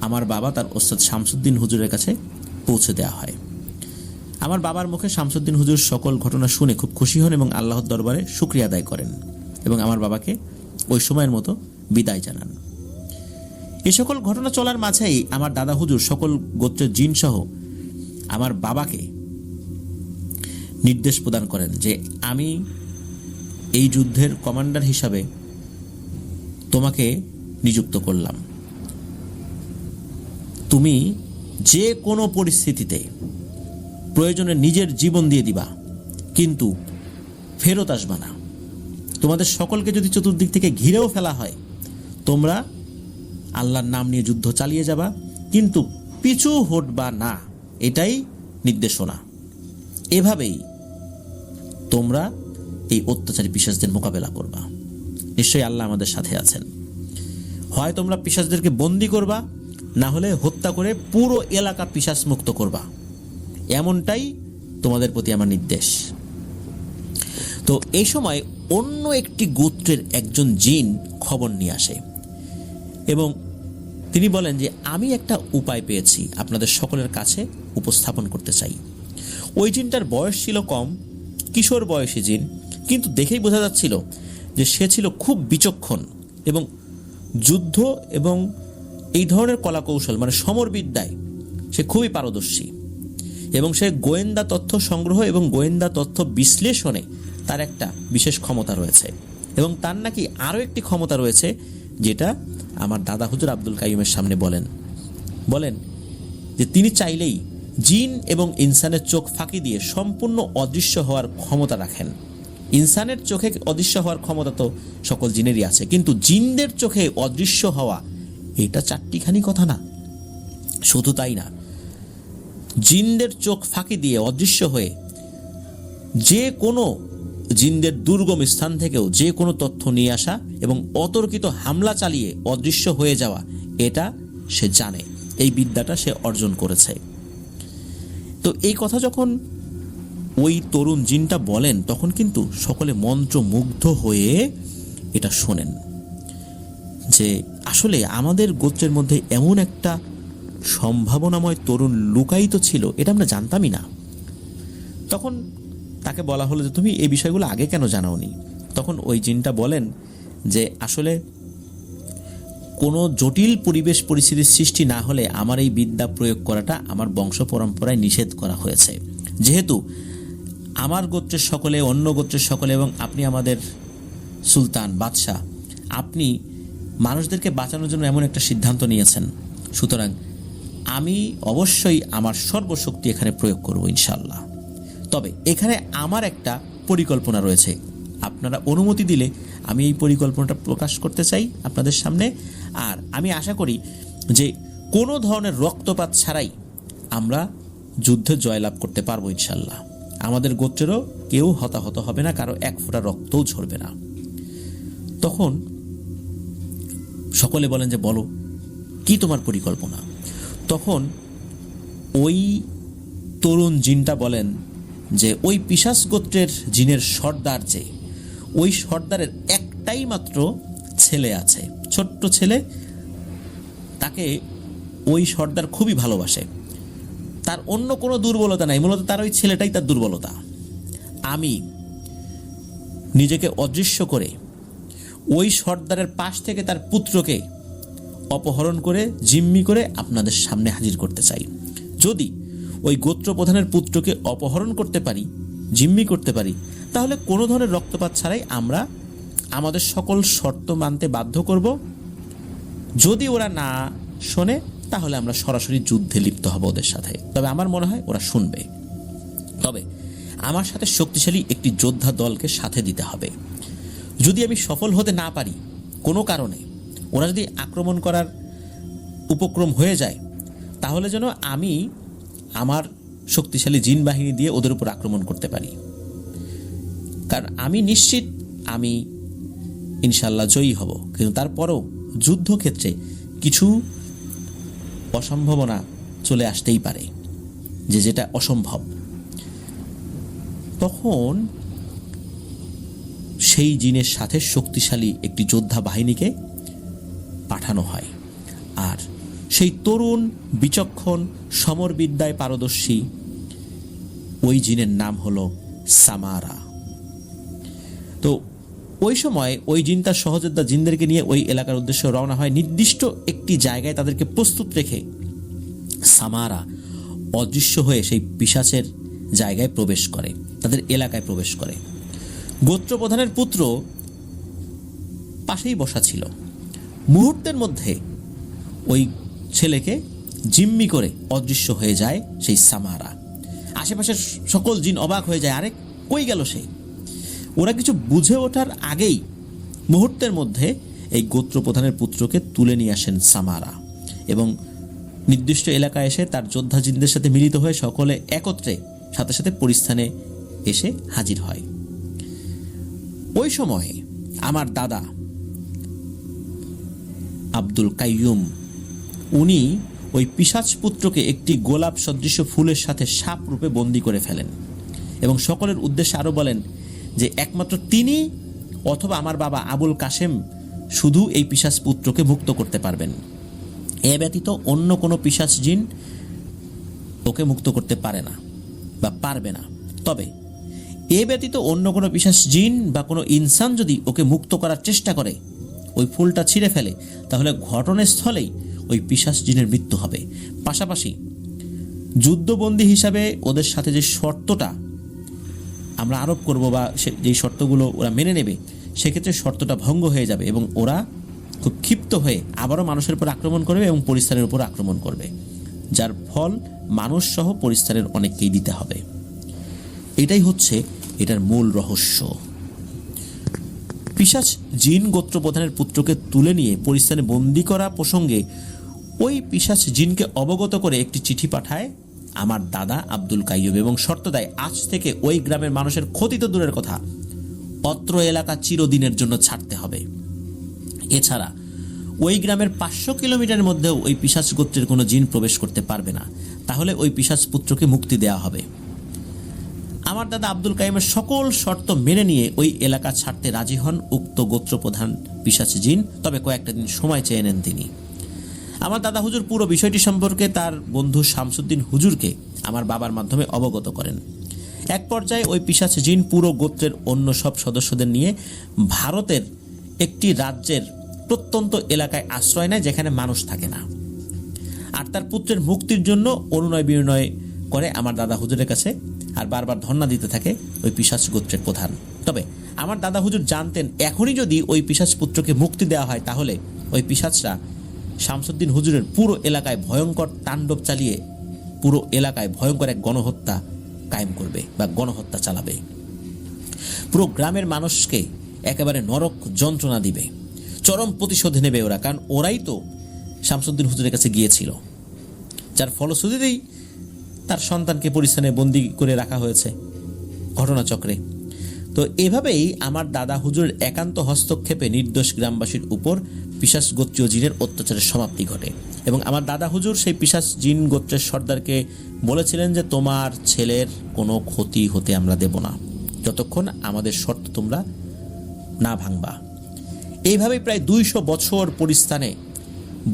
আমার বাবা তার ওস্তাদ শামসুদ্দিন হুজুরের কাছে পৌঁছে দেওয়া হয়। আমার বাবার মুখে শামসুদ্দিন হুজুর সকল ঘটনা শুনে খুব খুশি হন এবং আল্লাহর দরবারে শুকরিয়া আদায় করেন এবং আমার বাবাকে ওই সময়ের মতো বিদায় জানান। এই সকল ঘটনা চলার মাঝেই আমার দাদা হুজুর সকল গোত্রের জিন সহ আমার বাবাকে নির্দেশ প্রদান করেন যে আমি এই যুদ্ধের কমান্ডার হিসাবে তোমাকে নিযুক্ত করলাম। তুমি যে কোনো পরিস্থিতিতে প্রয়োজনে নিজের জীবন দিয়ে দিবা, কিন্তু ফেরত আসবা না। তোমাদের সকলকে যদি চতুর্দিক থেকে ঘিরেও ফেলা হয়, তোমরা আল্লাহর নাম নিয়ে যুদ্ধ চালিয়ে যাবা, কিন্তু পিছু হটবা না, এটাই নির্দেশনা। এভাবেই তোমরা এই অত্যাচারী পিশাচদের মোকাবেলা করবা। নিশ্চয়ই আল্লাহ আমাদের সাথে আছেন। হয় তোমরা পিশাচদেরকে বন্দী করবা, না হলে হত্যা করে পুরো এলাকা পিশাচ মুক্ত করবা, এমনটাই তোমাদের প্রতি আমার নির্দেশ। তো এই সময় অন্য একটি গোত্রের একজন জিন খবর নিয়ে আসে এবং তিনি বলেন যে আমি একটা উপায় পেয়েছি, আপনাদের সকলের কাছে উপস্থাপন করতে চাই। ওই জিনটার বয়স ছিল কম, কিশোর বয়সী জিন, কিন্তু দেখেই বোঝা যাচ্ছিল যে সে ছিল খুব বিচক্ষণ এবং যুদ্ধ এবং এই ধরনের কলাকৌশল মানে সমরবিদ্যায় সে খুবই পারদর্শী এবং সে গোয়েন্দা তথ্য সংগ্রহ এবং গোয়েন্দা তথ্য বিশ্লেষণে তার একটা বিশেষ ক্ষমতা রয়েছে। এবং তার নাকি আরও একটি ক্ষমতা রয়েছে, যেটা আমার দাদা হুজুর আব্দুল কাইয়ুমের সামনে বলেন যে তিনি চাইলেই জিন এবং ইনসানের চোখ ফাঁকি দিয়ে সম্পূর্ণ অদৃশ্য হওয়ার ক্ষমতা রাখেন। ইনসানের চোখে অদৃশ্য হওয়ার ক্ষমতা তো সকল জিনেরই আছে, কিন্তু জিনদের চোখে অদৃশ্য হওয়া এটা চারটিখানি কথা না। শুধু তাই না, জিনদের চোখ ফাঁকি দিয়ে অদৃশ্য হয়ে যে কোনো জিনদের দুর্গম স্থান থেকেও যে কোনো তথ্য নিয়ে আসা এবং অতর্কিত হামলা চালিয়ে অদৃশ্য হয়ে যাওয়া, এটা সে জানে, এই বিদ্যাটা সে অর্জন করেছে। তো এই কথা যখন ওই তরুণ জিনটা বলেন, তখন কিন্তু সকলে মন্ত্রমুগ্ধ হয়ে এটা শোনেন যে আসলে আমাদের গোত্রের মধ্যে এমন একটা সম্ভাবনাময় তরুণ লুকায়িত ছিল, এটা আমরা জানতামই না। তখন তাকে বলা হলো যে তুমি এই বিষয়গুলো আগে কেন জানাওনি? তখন ওই জিনটা বলেন যে আসলে কোনো জটিল পরিবেশ পরিস্থিতির সৃষ্টি না হলে আমার এই বিদ্যা প্রয়োগ করাটা আমার বংশ পরম্পরায় নিষেধ করা হয়েছে। যেহেতু আমার গোত্রের সকলে, অন্য গোত্রের সকলে এবং আপনি আমাদের সুলতান বাদশাহ, আপনি মানুষদেরকে বাঁচানোর জন্য এমন একটা সিদ্ধান্ত নিয়েছেন, সুতরাং আমি অবশ্যই আমার সর্বশক্তি এখানে প্রয়োগ করব ইনশাল্লাহ। তবে এখানে আমার একটা পরিকল্পনা রয়েছে, আপনারা অনুমতি দিলে আমি এই পরিকল্পনাটা প্রকাশ করতে চাই আপনাদের সামনে। আর আমি আশা করি যে কোনো ধরনের রক্তপাত ছাড়াই আমরা যুদ্ধে জয়লাভ করতে পারবো ইনশাল্লাহ। আমাদের গোত্রেরও কেউ হতাহত হবে না, কারো এক ফোঁটা রক্তও ঝরবে না। তখন সকলে বলেন যে বলো কি তোমার পরিকল্পনা? তখন ওই তরুণ জিনটা বলেন যে ওই পিশাচ গোত্রের জিনের সর্দার, যে ওই সর্দারের একটাই মাত্র ছেলে আছে, ছোট্ট ছেলে, তাকে ওই সর্দার খুবই ভালোবাসে, তার অন্য কোনো দুর্বলতা নাই, মূলত তার ওই ছেলেটাই তার দুর্বলতা। আমি নিজেকে অদৃশ্য করে ওই সর্দারের পাশ থেকে তার পুত্রকে অপহরণ করে জিম্মি করে আপনাদের সামনে হাজির করতে চাই। যদি ওই গোত্র প্রধানের পুত্রকে অপহরণ করতে পারি, জিম্মি করতে পারি, তাহলে কোনো ধরনের রক্তপাত ছাড়াই আমরা আমাদের সকল শর্ত মানতে বাধ্য করব। যদি ওরা না শোনে তাহলে আমরা সরাসরি যুদ্ধে লিপ্ত হব ওদের সাথে। তবে আমার মনে হয় ওরা শুনবে। তবে আমার সাথে শক্তিশালী একটি যোদ্ধা দলকে সাথে দিতে হবে। যদি আমি সফল হতে না পারি কোনো কারণে, ওরা যদি আক্রমণ করার উপক্রম হয়ে যায়, তাহলে যেন আমি আমার শক্তিশালী জিন বাহিনী দিয়ে ওদের উপর আক্রমণ করতে পারি। কারণ আমি নিশ্চিত আমি ইনশাল্লাহ জয়ী হব, কিন্তু তারপরও যুদ্ধক্ষেত্রে কিছু অসম্ভাবনা চলে আসতেই পারে, যেটা অসম্ভব। তখন সেই জিনের সাথে শক্তিশালী একটি যোদ্ধা বাহিনীকে পাঠানো হয়। আর সেই তরুণ, বিচক্ষণ, সমরবিদ্যায় পারদর্শী ওই জিনের নাম হলো সামারা। তো ওই সময় ওই জিন তার সহযোদ্ধা জিনদেরকে নিয়ে ওই এলাকার উদ্দেশ্যে রওনা হয়। নির্দিষ্ট একটি জায়গায় তাদেরকে প্রস্তুত রেখে সামারা অদৃশ্য হয়ে সেই পিশাচের জায়গায় প্রবেশ করে, তাদের এলাকায় প্রবেশ করে। গোত্র প্রধানের পুত্র পাশেই বসা ছিল। মুহূর্তের মধ্যে ওই ছেলেকে জিম্মি করে অদৃশ্য হয়ে যায় সেই সামারা। আশেপাশের সকল জিন অবাক হয়ে যায়, আরে কই গেল সে? ওরা কিছু বুঝে ওঠার আগেই মুহূর্তের মধ্যে এই গোত্র প্রধানের পুত্রকে তুলে নিয়ে আসেন সামারা এবং নির্দিষ্ট এলাকায় এসে তার যোদ্ধা জিনদের সাথে মিলিত হয়ে সকলে একত্রে সাথে সাথে পরিস্থানে এসে হাজির হয়। ওই সময়ে আমার দাদা আব্দুল কাইয়ুম, উনি ওই পিশাচ পুত্রকে একটি গোলাপ সদৃশ ফুলের সাথে সাপ রূপে বন্দী করে ফেলেন এবং সকলের উদ্দেশ্যে আরো বলেন যে একমাত্র তিনি অথবা আমার বাবা আবুল কাশেম শুধু এই পিশাচ পুত্রকে মুক্ত করতে পারবেন। এ ব্যতীত অন্য কোনো পিশাচ জিন ওকে মুক্ত করতে পারে না বা পারবে না। তবে এ ব্যতীত অন্য কোনো পিশাচ জিন বা কোনো ইনসান যদি ওকে মুক্ত করার চেষ্টা করে, ওই ফুলটা ছিঁড়ে ফেলে, তাহলে ঘটনাস্থলেই ওই পিশাচ জিনের মৃত্যু হবে। পাশাপাশি যুদ্ধবন্দী হিসাবে ওদের সাথে যে শর্তটা আমরা আরোপ করব বা যেই শর্তগুলো ওরা মেনে নেবে, সেক্ষেত্রে শর্তটা ভঙ্গ হয়ে যাবে এবং ওরা খুব ক্ষিপ্ত হয়ে আবারও মানুষের উপর আক্রমণ করবে এবং পরিস্থানের উপর আক্রমণ করবে, যার ফল মানুষ সহ পরিস্থানের অনেককেই দিতে হবে। এটাই হচ্ছে এটার মূল রহস্য। পিশাচ জিন গোত্র প্রধানের পুত্রকে তুলে নিয়ে পরিস্থানে বন্দী করা প্রসঙ্গে ওই পিশাচ জিনকে অবগত করে একটি চিঠি পাঠায় আমার দাদা আব্দুল কাইয়ুম এবং শর্ত দেয়, আজ থেকে ওই গ্রামের মানুষের ক্ষতি তো দূরের কথা, অত্র এলাকা চিরদিনের জন্য ছাড়তে হবে। এছাড়া ওই গ্রামের 500 কিলোমিটারের মধ্যেও ওই পিশাচ গোত্রের কোনো জিন প্রবেশ করতে পারবে না, তাহলে ওই পিশাচ পুত্রকে মুক্তি দেওয়া হবে। আমার দাদা আব্দুল কাইয়ুমের সকল শর্ত মেনে নিয়ে ওই এলাকা ছাড়তে রাজি হন উক্ত গোত্র প্রধান পিশাচ জিন। তবে কয়েকটা দিন সময় চেয়ে নেন তিনি। আমার দাদা হুজুর পুরো বিষয়টি সম্পর্কে তার বন্ধু শামসুদ্দিন হুজুরকে আমার বাবার মাধ্যমে অবগত করেন। এক পর্যায়ে ওই পিশাচ জিন পুরো গোত্রের অন্য সব সদস্যদের নিয়ে ভারতের একটি রাজ্যের প্রত্যন্ত এলাকায় আশ্রয় নেয়, যেখানে মানুষ থাকে না, আর তার পুত্রের মুক্তির জন্য অনুনয় বিনয় করে আমার দাদা হুজুরের কাছে, আর বারবার ধর্ণা দিতে থাকে ওই পিশাচ গোত্রের প্রধান। তবে আমার দাদা হুজুর জানতেন, এখনই যদি ওই পিশাচ পুত্রকে মুক্তি দেওয়া হয়, তাহলে ওই পিশাচরা শামসুদ্দিন হুজুরের পুরো এলাকায় ভয়ঙ্কর তাণ্ডব চালিয়ে পুরো এলাকায় ভয়ঙ্কর এক গণহত্যা কায়েম করবে বা গণহত্যা চালাবে। পুরো গ্রামের মানুষকে একেবারে নরক যন্ত্রণা দিবে, চরম প্রতিশোধ নেবে ওরা, কারণ ওরাই তো শামসুদ্দিন হুজুরের কাছে গিয়েছিল, যার ফলশ্রুতিতেই তার সন্তানকে পরিস্থানে বন্দী করে রাখা হয়েছে ঘটনাচক্রে। তো এভাবেই আমার দাদা হুজুরের একান্ত হস্তক্ষেপে নির্দোষ গ্রামবাসীর উপর পিশাচ গোত্রীয় জিনের অত্যাচারের সমাপ্তি ঘটে এবং আমার দাদা হুজুর সেই পিশাচ জিন গোত্রের সর্দারকে বলেছিলেন যে তোমার ছেলের কোনো ক্ষতি হতে আমরা দেব না, যতক্ষণ আমাদের শর্ত তোমরা না ভাঙবা। এইভাবেই প্রায় 200 বছর পরিস্থানে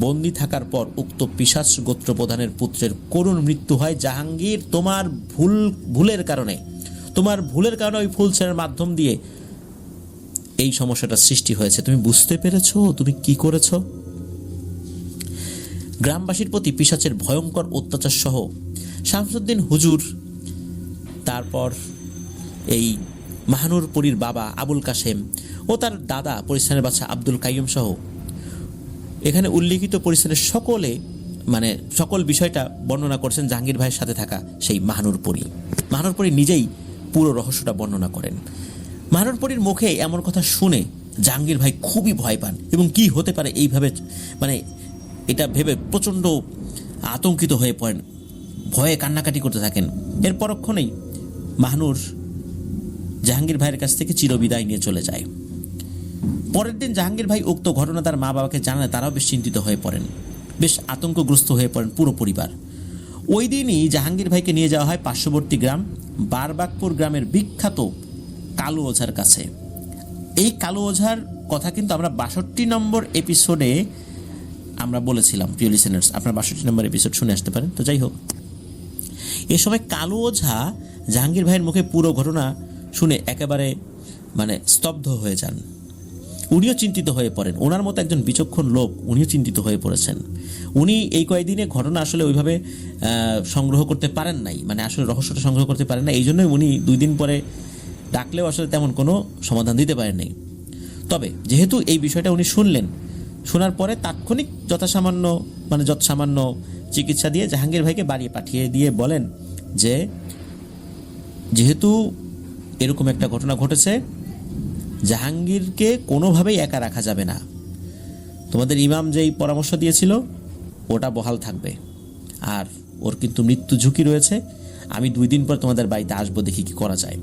বন্দী থাকার পর উক্ত পিশাচ গোত্র প্রধানের পুত্রের করুণ মৃত্যু হয়। জাহাঙ্গীর, তোমার ভুলের কারণে তোমার ভুলের কারণে ওই ফুল ছেঁড়ার মাধ্যম দিয়ে এই সমস্যাটা সৃষ্টি হয়েছে। তুমি বুঝতে পেরেছো তুমি কি করেছো? গ্রামবাসীর প্রতি পিশাচের ভয়ঙ্কর অত্যাচার সহ শামসুদ্দিন হুজুর, তারপর এই মাহানুর পরীর বাবা আবুল কাশেম ও তার দাদা পরিস্থানের বাদশা আব্দুল কাইয়ুম সহ এখানে উল্লিখিত পরিস্থানের সকল বিষয়টা বর্ণনা করছেন জাহাঙ্গীর ভাইয়ের সাথে থাকা সেই মাহানুর পরী। মাহানুর পরী নিজেই পুরো রহস্যটা বর্ণনা করেন। মাহানুর পরীর মুখে এমন কথা শুনে জাহাঙ্গীর ভাই খুবই ভয় পান এবং কি হতে পারে এইভাবে এটা ভেবে প্রচণ্ড আতঙ্কিত হয়ে পড়েন, ভয়ে কান্নাকাটি করতে থাকেন। এর পরক্ষণেই মাহানুর জাহাঙ্গীর ভাইয়ের কাছ থেকে চিরবিদায় নিয়ে চলে যায়। পরের দিন জাহাঙ্গীর ভাই উক্ত ঘটনা তার মা বাবাকে জানালে তারাও বেশ চিন্তিত হয়ে পড়েন, বেশ আতঙ্কগ্রস্ত হয়ে পড়েন পুরো পরিবার। ওই দিনই জাহাঙ্গীর ভাইকে নিয়ে যাওয়া হয় পার্শ্ববর্তী গ্রাম বারবাকপুর গ্রামের বিখ্যাত কালু ওঝার কাছে। এই কালু ওঝার কথা কিন্তু আমরা ৬২ নম্বর এপিসোডে আমরা বলেছিলাম। প্রিয় লিসেনার্স, আপনার ৬২ নম্বর এপিসোড শুনে আসতে পারেন। তো যাই হোক, এ সময় কালু ওঝা জাহাঙ্গীর ভাইয়ের মুখে পুরো ঘটনা শুনে একেবারে স্তব্ধ হয়ে যান। উনিও চিন্তিত হয়ে পড়েন। ওনার মতো একজন বিচক্ষণ লোক, উনিও চিন্তিত হয়ে পড়েছেন। উনি এই কয়েকদিনে ঘটনা আসলে ওইভাবে সংগ্রহ করতে পারেন নাই, আসলে রহস্যটা সংগ্রহ করতে পারেন না। এই জন্যই উনি 2 দিন পরে ডাকলেও আসলে তেমন কোনো সমাধান দিতে পারেন নাই। তবে যেহেতু এই বিষয়টা উনি শুনলেন, শোনার পরে তাৎক্ষণিক যৎসামান্য চিকিৎসা দিয়ে জাহাঙ্গীর ভাইকে বাড়ি পাঠিয়ে দিয়ে বলেন যে যেহেতু এরকম একটা ঘটনা ঘটেছে, জাহাঙ্গীরকে কোনোভাবেই একা রাখা যাবে না। তোমাদের ইমাম যেই পরামর্শ দিয়েছিল ওটা বহাল থাকবে, আর ওর কিন্তু মৃত্যু ঝুঁকি রয়েছে। আমি 2 দিন পর তোমাদের বাড়িতে আসবো, দেখি কি করা যায়।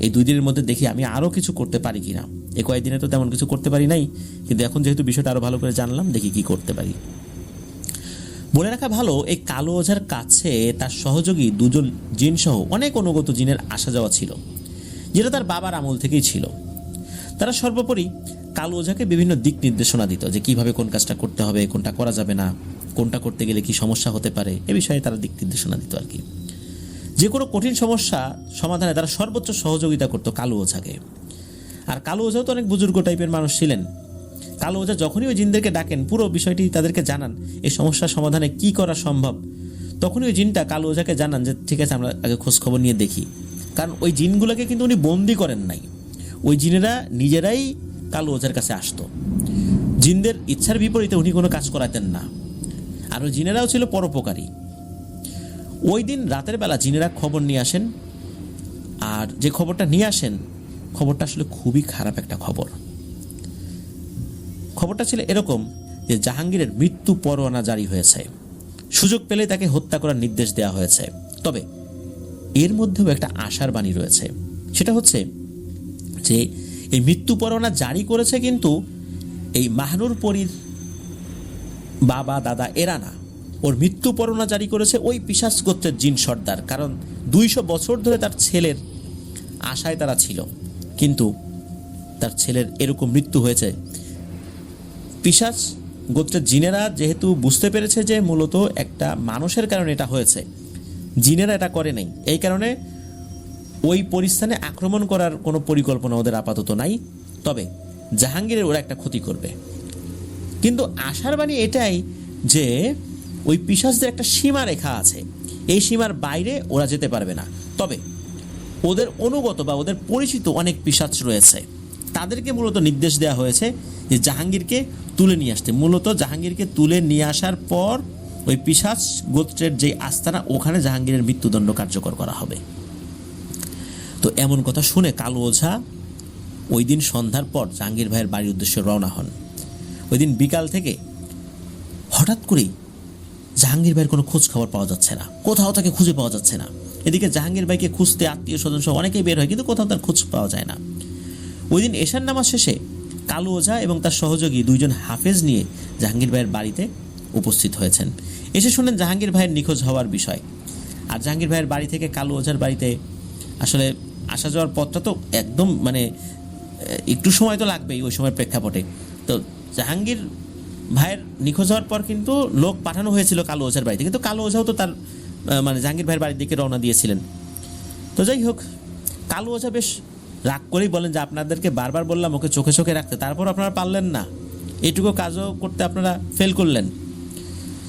এই 2 দিনের মধ্যে দেখি আমি আরও কিছু করতে পারি কিনা। এই কয়েকদিনে তো তেমন কিছু করতে পারি নাই, কিন্তু এখন যেহেতু বিষয়টা আরও ভালো করে জানলাম, দেখি কি করতে পারি। বলে রাখা ভালো, এই কালো ওঝার কাছে তার সহযোগী 2 জিন সহ অনেক অনুগত জিনের আসা যাওয়া ছিল, যেটা তার বাবার আমল থেকেই ছিল। তারা সর্বোপরি কালো ওঝাকে বিভিন্ন দিক নির্দেশনা দিত যে কিভাবে কোন কাজটা করতে হবে, কোনটা করা যাবে না, কোনটা করতে গেলে কি সমস্যা হতে পারে, এ বিষয়ে তারা দিক নির্দেশনা দিত আর কি। যে কোনো কঠিন সমস্যা সমাধানে তারা সর্বোচ্চ সহযোগিতা করত কালো ওঝাকে। আর কালো ওঝাও তো অনেক বুজুর্গ টাইপের মানুষ ছিলেন। কালো ওঝা যখনই ওই জিনদেরকে ডাকেন, পুরো বিষয়টি তাদেরকে জানান, এই সমস্যার সমাধানে কি করা সম্ভব, তখনই ওই জিনটা কালো ওঝাকে জানান যে ঠিক আছে, আমরা আগে খোঁজ খবর নিয়ে দেখি। কারণ ওই জিনগুলোকে কিন্তু উনি বন্দি করেন নাই, ওই জিনেরা নিজেরাই কালো ওঝার কাছে আসতো। জিনদের ইচ্ছার বিপরীতে উনি কোনো কাজ করাতেন না। আর ওই জিনেরাও ছিল পরোপকারী। ওই দিন রাতের বেলা জিনেরা খবর নিয়ে আসেন, আর যে খবরটা নিয়ে আসেন, খবরটা আসলে খুবই খারাপ একটা খবর। খবরটা ছিল এরকম যে জাহাঙ্গীরের মৃত্যু পরোয়ানা জারি হয়েছে, সুযোগ পেলে তাকে হত্যা করার নির্দেশ দেওয়া হয়েছে। তবে এর মধ্যেও একটা আশার বাণী রয়েছে, সেটা হচ্ছে যে এই মৃত্যু পরোয়ানা জারি করেছে কিন্তু এই মাহানুর পরীর বাবা দাদা এরা না, ওর মৃত্যু পরোয়ানা জারি করেছে ওই পিশাচ গোত্রের জিন সর্দার। কারণ 200 বছর ধরে তার ছেলের আশায় তারা ছিল, কিন্তু তার ছেলের এরকম মৃত্যু হয়েছে। পিশাচ গোত্রের জিনেরা যেহেতু বুঝতে পেরেছে যে মূলত একটা মানুষের কারণে এটা হয়েছে, জিনেরা এটা করে নাই, এই কারণে ওই পরিস্থানে আক্রমণ করার কোনো পরিকল্পনা ওদের আপাতত নাই। তবে জাহাঙ্গীরের ওরা একটা ক্ষতি করবে। কিন্তু আশার বাণী এটাই যে ওই পিশাচদের একটা সীমা রেখা আছে, এই সীমার বাইরে ওরা যেতে পারবে না। তবে ওদের অনুগত বা ওদের পরিচিত অনেক পিশাচ রয়েছে, তাদেরকে মূলত নির্দেশ দেওয়া হয়েছে যে জাহাঙ্গীরকে তুলে নিয়ে আসতে। মূলত জাহাঙ্গীরকে তুলে নিয়ে আসার পর ওই পিশাচ গোত্রের যে আস্তানা, ওখানে জাহাঙ্গীরের মৃত্যুদণ্ড কার্যকর করা হবে। তো এমন কথা শুনে কালো ওঝা ওই দিন সন্ধ্যার পর জাহাঙ্গীর ভাইয়ের বাড়ির উদ্দেশ্যে রওনা হন। ওই দিন বিকাল থেকে হঠাৎ করেই জাহাঙ্গীর ভাইয়ের কোনো খোঁজ খবর পাওয়া যাচ্ছে না, কোথাও তাকে খুঁজে পাওয়া যাচ্ছে না। এদিকে জাহাঙ্গীর ভাইকে খুঁজতে আত্মীয় স্বজন সহ অনেকেই বের হয়, কিন্তু কোথাও তার খোঁজ পাওয়া যায় না। ওই দিন এশার নামাজ শেষে কালু ওঝা এবং তার সহযোগী 2 জন হাফেজ নিয়ে জাহাঙ্গীর ভাইয়ের বাড়িতে উপস্থিত হয়েছেন। এসে শুনেন জাহাঙ্গীর ভাইয়ের নিখোঁজ হওয়ার বিষয়। আর জাহাঙ্গীর ভাইয়ের বাড়ি থেকে কালু ওঝার বাড়িতে আসলে আসা যাওয়ার পথটা তো একদম একটু সময় তো লাগবেই ওই সময়ের প্রেক্ষাপটে। তো জাহাঙ্গীর ভাইয়ের নিখোঁজ হওয়ার পর কিন্তু লোক পাঠানো হয়েছিল কালো ওঝার বাড়িতে, কিন্তু কালো ওঝাও তো তার জাহাঙ্গীর ভাইয়ের বাড়ির দিকে রওনা দিয়েছিলেন। তো যাই হোক, কালু ওঝা বেশ রাগ করেই বলেন যে আপনাদেরকে বারবার বললাম ওকে চোখে চোখে রাখতে, তারপর আপনারা পারলেন না, এটুকু কাজও করতে আপনারা ফেল করলেন।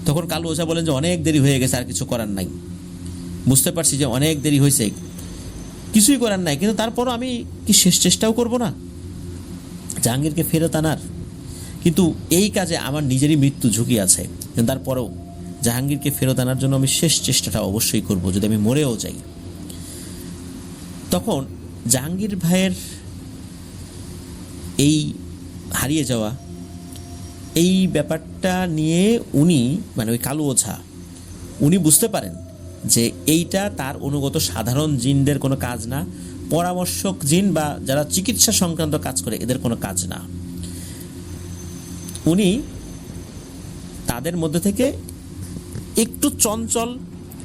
তখন কালু ওঝা বলেন যে অনেক দেরি হয়ে গেছে, আর কিছু করার নাই, বুঝতে পারছি যে অনেক দেরি হয়েছে, কিছুই করার নাই, কিন্তু তারপরও আমি কি শেষ চেষ্টাও করব না জাহাঙ্গীরকে ফেরত আনার? কিন্তু এই কাজে আমার নিজেরই মৃত্যু ঝুঁকি আছে, কিন্তু তারপরেও জাহাঙ্গীরকে ফেরত আনার জন্য আমি শেষ চেষ্টাটা অবশ্যই করব, যদি আমি মরেও যাই। তখন জাহাঙ্গীর ভাইয়ের এই হারিয়ে যাওয়া এই ব্যাপারটা নিয়ে উনি মানে ওই কালু ওঝা উনি বুঝতে পারেন যে এইটা তার অনুগত সাধারণ জিনদের কোনো কাজ না, পরামর্শক জিন বা যারা চিকিৎসা সংক্রান্ত কাজ করে এদের কোনো কাজ না। উনি তাদের মধ্যে থেকে একটু চঞ্চল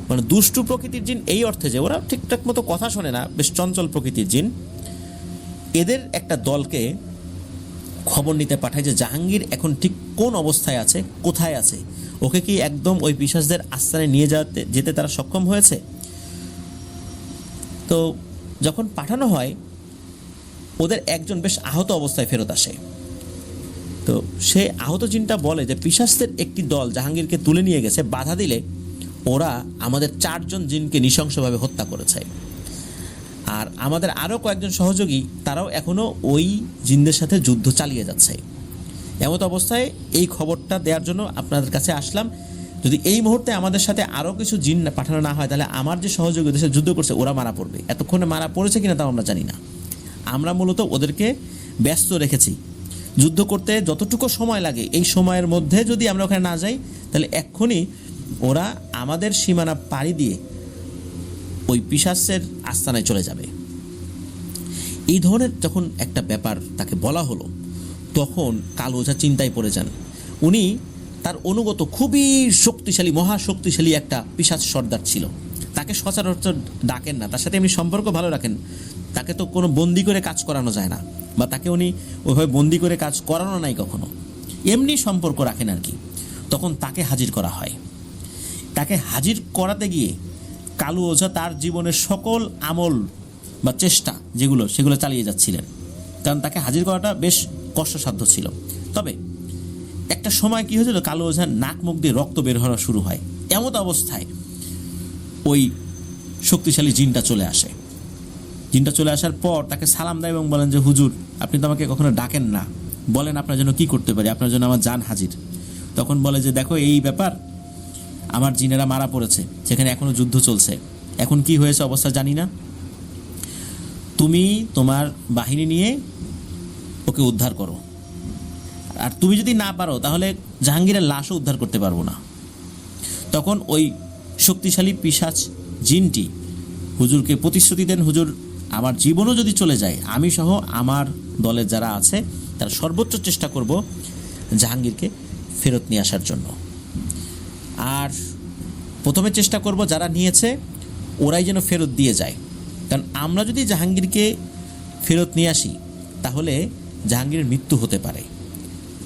মানে দুষ্টু প্রকৃতির জিন, এই অর্থে যে ওরা ঠিকঠাক মতো কথা শোনে না, বেশ চঞ্চল প্রকৃতির জিন, এদের একটা দলকে খবর নিতে পাঠায় যে জাহাঙ্গীর এখন ঠিক কোন অবস্থায় আছে, কোথায় আছে, ওকে কি একদম ওই পিশাচদের আস্তানে নিয়ে যেতে তারা সক্ষম হয়েছে। তো যখন পাঠানো হয় ওদের একজন বেশ আহত অবস্থায় ফেরত আসে। তো সে আহত জিনটা বলে যে পিশাচদের একটি দল জাহাঙ্গীরকে তুলে নিয়ে গেছে, বাধা দিলে ওরা আমাদের 4 জন জিনকে নৃশংসভাবে হত্যা করেছে, আর আমাদের আরও কয়েকজন সহযোগী তারাও এখনও ওই জিনদের সাথে যুদ্ধ চালিয়ে যাচ্ছে। এমত অবস্থায় এই খবরটা দেওয়ার জন্য আপনাদের কাছে আসলাম, যদি এই মুহূর্তে আমাদের সাথে আরও কিছু জিন পাঠানো না হয় তাহলে আমার যে সহযোগী ওদের সাথে যুদ্ধ করছে ওরা মারা পড়বে। এতক্ষণে মারা পড়েছে কিনা তাও আমরা জানি না, আমরা মূলত ওদেরকে ব্যস্ত রেখেছি যুদ্ধ করতে যতটুকু সময় লাগে এই সময়ের মধ্যে যদি আমরা ওখানে না যাই তাহলে এক্ষুনি ওরা আমাদের সীমানা পাড়ি দিয়ে ওই পিশাচের আস্তানায় চলে যাবে। এই ধরনের যখন একটা ব্যাপার তাকে বলা হলো তখন কালু ওঝা চিন্তায় পড়ে যান। উনি তার অনুগত খুবই শক্তিশালী মহাশক্তিশালী একটা পিশাচ সর্দার ছিল, তাকে সচরাচর ডাকেন না, তার সাথে এমনি সম্পর্ক ভালো রাখেন, তাকে তো কোনো বন্দি করে কাজ করানো যায় না, বা তাকে উনি ওইভাবে বন্দি করে কাজ করানো নাই কখনো, এমনি সম্পর্ক রাখেন আর কি। তখন তাকে হাজির করা হয়। তাকে হাজির করাতে গিয়ে কালু ওঝা তার জীবনের সকল আমল বা চেষ্টা সেগুলো চালিয়ে যাচ্ছিলেন, কারণ তাকে হাজির করাটা বেশ কষ্টসাধ্য ছিল। তবে একটা সময় কি হয়েছিল, কালু ওঝার নাক মুখ দিয়ে রক্ত বের হওয়া শুরু হয়। এমত অবস্থায় ওই শক্তিশালী জিনটা চলে আসে। জিনটা চলে আসার পর তাকে সালাম দেয় এবং বলেন যে হুজুর আপনি তো আমাকে কখনো ডাকেন না, বলেন আপনার জন্য কি করতে পারি, আপনার জন্য আমার জান হাজির। তখন বলে যে দেখো এই ব্যাপার, আমার জিনেরা মারা পড়েছে, সেখানে এখনো যুদ্ধ চলছে, এখন কি হয়েছে অবস্থা জানি না, তুমি তোমার বাহিনী নিয়ে ওকে উদ্ধার করো, আর তুমি যদি না পারো তাহলে জাহাঙ্গীরের লাশও উদ্ধার করতে পারবো না। তখন ওই শক্তিশালী পিশাচ জিনটি হুজুরকে প্রতিশ্রুতি দেন, হুজুর আমার জীবনও যদি চলে যায় আমি সহ আমার দলের যারা আছে তারা সর্বোচ্চ চেষ্টা করব জাহাঙ্গীরকে ফেরত নিয়ে আসার জন্য, আর প্রথমে চেষ্টা করব যারা নিয়েছে ওরাই যেন ফেরত দিয়ে যায়, কারণ আমরা যদি জাহাঙ্গীরকে ফেরত নিয়ে আসি তাহলে জাহাঙ্গীরের মৃত্যু হতে পারে,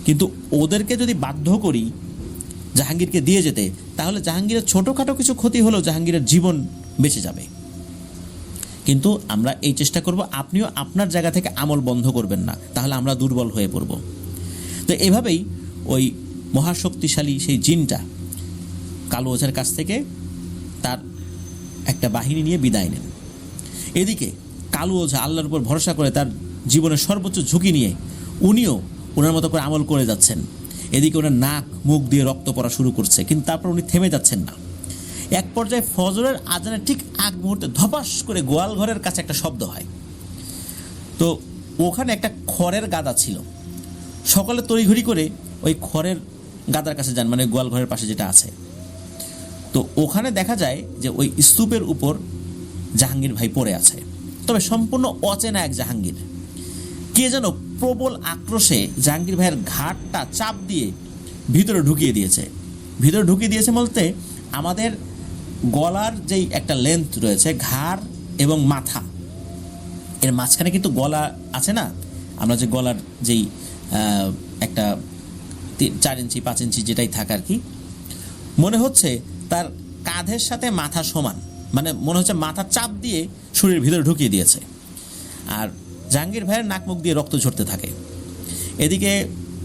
কিন্তু ওদেরকে যদি বাধ্য করি জাহাঙ্গীরকে দিয়ে যেতে তাহলে জাহাঙ্গীরের ছোটোখাটো কিছু ক্ষতি হলেও জাহাঙ্গীরের জীবন বেঁচে যাবে। কিন্তু আমরা এই চেষ্টা করব, আপনিও আপনার জায়গা থেকে আমল বন্ধ করবেন না, তাহলে আমরা দুর্বল হয়ে পড়ব। তো এভাবেই ওই মহাশক্তিশালী সেই জিনটা কালু ওঝার কাছ থেকে তার একটা বাহিনী নিয়ে বিদায় নেন। এদিকে কালু ওঝা আল্লাহর উপর ভরসা করে তার জীবনের সর্বোচ্চ ঝুঁকি নিয়ে উনিও ওনার মতো করে আমল করে যাচ্ছেন। এদিকে ওনার নাক মুখ দিয়ে রক্ত পড়া শুরু করছে, কিন্তু তারপর উনি থেমে যাচ্ছেন না। এক পর্যায়ে ফজরের আজানের ঠিক আগ মুহূর্তে ধপাস করে গোয়াল ঘরের কাছে একটা শব্দ হয়। তো ওখানে একটা খড়ের গাদা ছিল, সকালে তড়িঘড়ি করে ওই খড়ের গাদার কাছে যান, মানে গোয়াল ঘরের পাশে যেটা আছে। তো ওখানে দেখা যায় যে ওই স্তূপের উপর জাহাঙ্গীর ভাই পড়ে আছে, তবে সম্পূর্ণ অচেনা এক জাহাঙ্গীর। কে যেন প্রবল আক্রোশে জাহাঙ্গীর ভাইয়ের ঘাটটা চাপ দিয়ে ভিতরে ঢুকিয়ে দিয়েছে বলতে আমাদের গলার যেই একটা লেন্থ রয়েছে, ঘাড় এবং মাথা এর মাঝখানে কিন্তু গলা আছে না, আমরা যে গলার যেই একটা 4 ইঞ্চি 5 ইঞ্চি যেটাই থাকে আর কি, মনে হচ্ছে তার কাঁধের সাথে মাথা সমান, মানে মনে হচ্ছে মাথা চাপ দিয়ে শরীরের ভিতরে ঢুকিয়ে দিয়েছে। আর জাহাঙ্গীর ভাইয়ের নাক মুখ দিয়ে রক্ত ঝরতে থাকে। এদিকে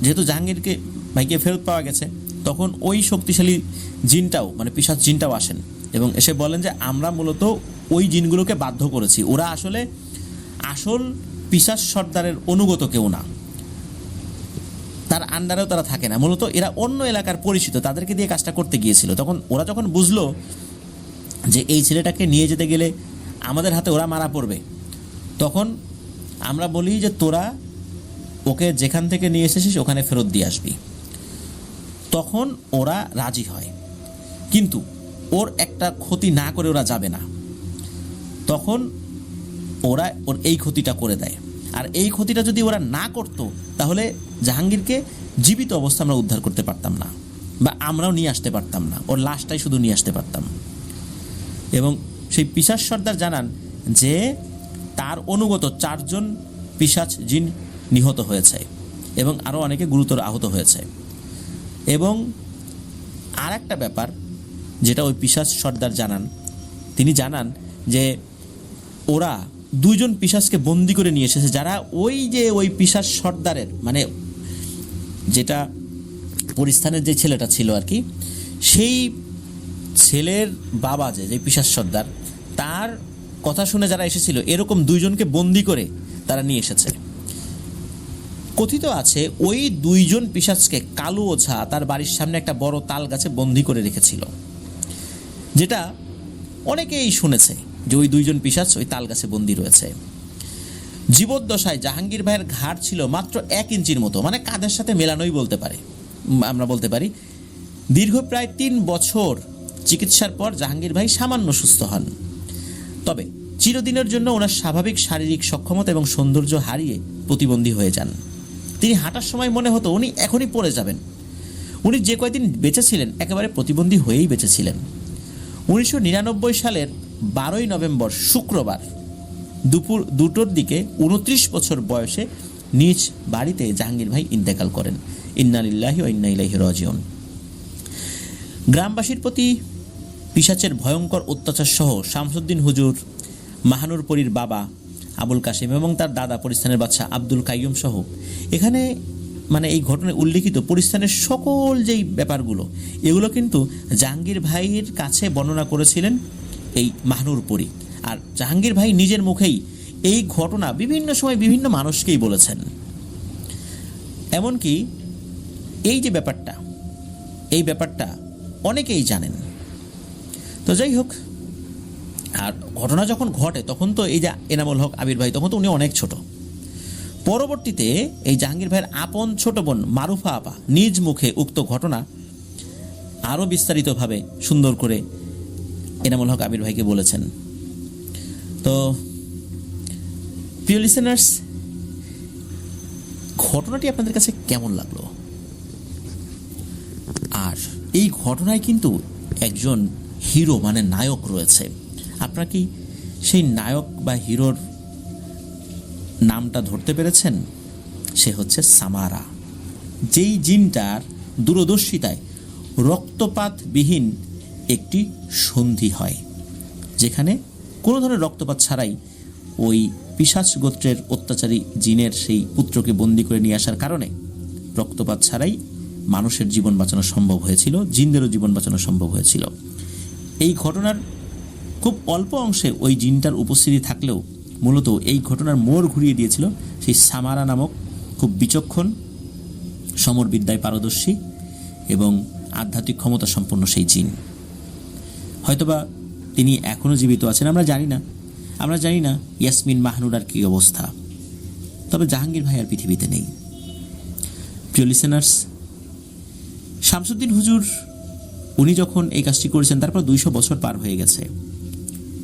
যেহেতু জাহাঙ্গীরকে ভাইকে ফেরত পাওয়া গেছে, তখন ওই শক্তিশালী জিনটাও মানে পিশাচ জিনটাও আসেন এবং এসে বলেন যে আমরা মূলত ওই জিনগুলোকে বাধ্য করেছি, ওরা আসলে আসল পিশাচ সর্দারের অনুগত কেউ না, তার আন্ডারেও তারা থাকে না, মূলত এরা অন্য এলাকার পরিচিত, তাদেরকে দিয়ে কাজটা করতে গিয়েছিল। তখন ওরা যখন বুঝলো যে এই ছেলেটাকে নিয়ে যেতে গেলে আমাদের হাতে ওরা মারা পড়বে, তখন আমরা বলি যে তোরা ওকে যেখান থেকে নিয়ে এসেছিস ওখানে ফেরত দিয়ে আসবি। তখন ওরা রাজি হয়, কিন্তু ওর একটা ক্ষতি না করে ওরা যাবে না। তখন ওরা ওর এই ক্ষতিটা করে দেয়, আর এই ক্ষতিটা যদি ওরা না করতো তাহলে জাহাঙ্গীরকে জীবিত অবস্থা আমরা উদ্ধার করতে পারতাম না, বা আমরাও নিয়ে আসতে পারতাম না, ওর লাশটাই শুধু নিয়ে আসতে পারতাম। এবং সেই পিশাচ সর্দার জানান যে তার অনুগত 4 জন পিশাচ জিন নিহত হয়েছে এবং আরও অনেকে গুরুতর আহত হয়েছে। এবং আর একটা ব্যাপার যেটা ওই পিশাচ সর্দার জানান, তিনি জানান যে ওরা 2 জন পিশাচকে বন্দি করে নিয়ে এসেছে, যারা ওই পিশাচ সর্দারের মানে যেটা পরিস্থানের যে ছেলেটা ছিল আর কি, সেই ছেলের বাবা যে পিশাচ সর্দার, তার কথা শুনে যারা এসেছিল এরকম 2 জনকে বন্দি করে তারা নিয়ে এসেছে। কথিত আছে ওই 2 জন পিশাচকে কালু ওঝা তার বাড়ির সামনে একটা বড় তাল গাছে বন্দি করে রেখেছিল, যেটা অনেকেই শুনেছে যে ওই 2 জন পিশাচ ওই তাল গাছে বন্দি রয়েছে। জীবদ্দশায় জাহাঙ্গীর ভাইয়ের ঘাড় ছিল মাত্র 1 ইঞ্চির মতো, মানে কাঁধের সাথে মেলানোই আমরা বলতে পারি। দীর্ঘ প্রায় 3 বছর চিকিৎসার পর জাহাঙ্গীর ভাই সামান্য সুস্থ হন, তবে চিরদিনের জন্য ওনার স্বাভাবিক শারীরিক সক্ষমতা এবং সৌন্দর্য হারিয়ে প্রতিবন্ধী হয়ে যান। তিনি হাঁটার সময় মনে হতো উনি এখনই পড়ে যাবেন। উনি যে কয়দিন বেঁচে ছিলেন একেবারে প্রতিবন্ধী হয়েই বেঁচেছিলেন। 1999 সালের 12ই নভেম্বর শুক্রবার দুপুর 2টোর দিকে 29 বছর বয়সে নিজ বাড়িতে জাহাঙ্গীর ভাই ইন্তেকাল করেন। ইন্না লিল্লাহি ওয়া ইন্না ইলাইহি রাজিউন। গ্রামবাসীর প্রতি পিশাচের ভয়ঙ্কর অত্যাচার সহ শামসুদ্দিন হুজুর, মাহানুর পরীর বাবা আবুল কাসিম এবং তার দাদা পরিস্থানের বাদশা আব্দুল কাইয়ুম সহ এখানে মানে এই ঘটনায় উল্লেখিত পরিস্থানের সকল যেই ব্যাপারগুলো, এগুলো কিন্তু জাহাঙ্গীর ভাইয়ের কাছে বর্ণনা করেছিলেন এই মাহানুর পরী। আর জাহাঙ্গীর ভাই নিজের মুখেই এই ঘটনা বিভিন্ন সময় বিভিন্ন মানুষকেই বলেছেন। এমনকি এই যে ব্যাপারটা, এই ব্যাপারটা অনেকেই জানেন। তো যাই হোক, আর ঘটনা যখন ঘটে তখন তো এই যে এনামুল হক আবির ভাই, তখন তো উনি অনেক ছোট। পরবর্তীতে এই জাহাঙ্গীর ভাইয়ের আপন ছোট বোন মারুফা আপা নিজ মুখে উক্ত ঘটনা আরও বিস্তারিতভাবে সুন্দর করে এনামুল হক আবির ভাইকে বলেছেন। তো প্রিয় লিসেনার্স, ঘটনাটি আপনাদের কাছে কেমন লাগলো? আর এই ঘটনায় কিন্তু একজন হিরো মানে নায়ক রয়েছে। আপনারা কি সেই নায়ক বা হিরোর নামটা ধরতে পেরেছেন? সে হচ্ছে সামারা, যেই জিনটার দূরদর্শিতায় রক্তপাতবিহীন একটি সন্ধি হয়, যেখানে কোনো ধরনের রক্তপাত ছাড়াই ওই পিশাচ গোত্রের অত্যাচারী জিনের সেই পুত্রকে বন্দি করে নিয়ে আসার কারণে রক্তপাত ছাড়াই মানুষের জীবন বাঁচানো সম্ভব হয়েছিল, জিনদেরও জীবন বাঁচানো সম্ভব হয়েছিল। এই ঘটনার খুব অল্প অংশে ওই জিনটার উপস্থিতি থাকলেও মূলত এই ঘটনার মোড় ঘুরিয়ে দিয়েছিল সেই সামারা নামক খুব বিচক্ষণ, সমরবিদ্যায় পারদর্শী এবং আধ্যাত্মিক ক্ষমতা সম্পন্ন সেই জিন। হয়তোবা তিনি এখনও জীবিত আছেন, আমরা জানি না ইয়াসমিন মাহনুরার কী অবস্থা, তবে জাহাঙ্গীর ভাই আর পৃথিবীতে নেই। প্রিয় লিসেনার্স, শামসুদ্দিন হুজুর উনি যখন এই কাজটি করেছেন তারপর 200 বছর পার হয়ে গেছে।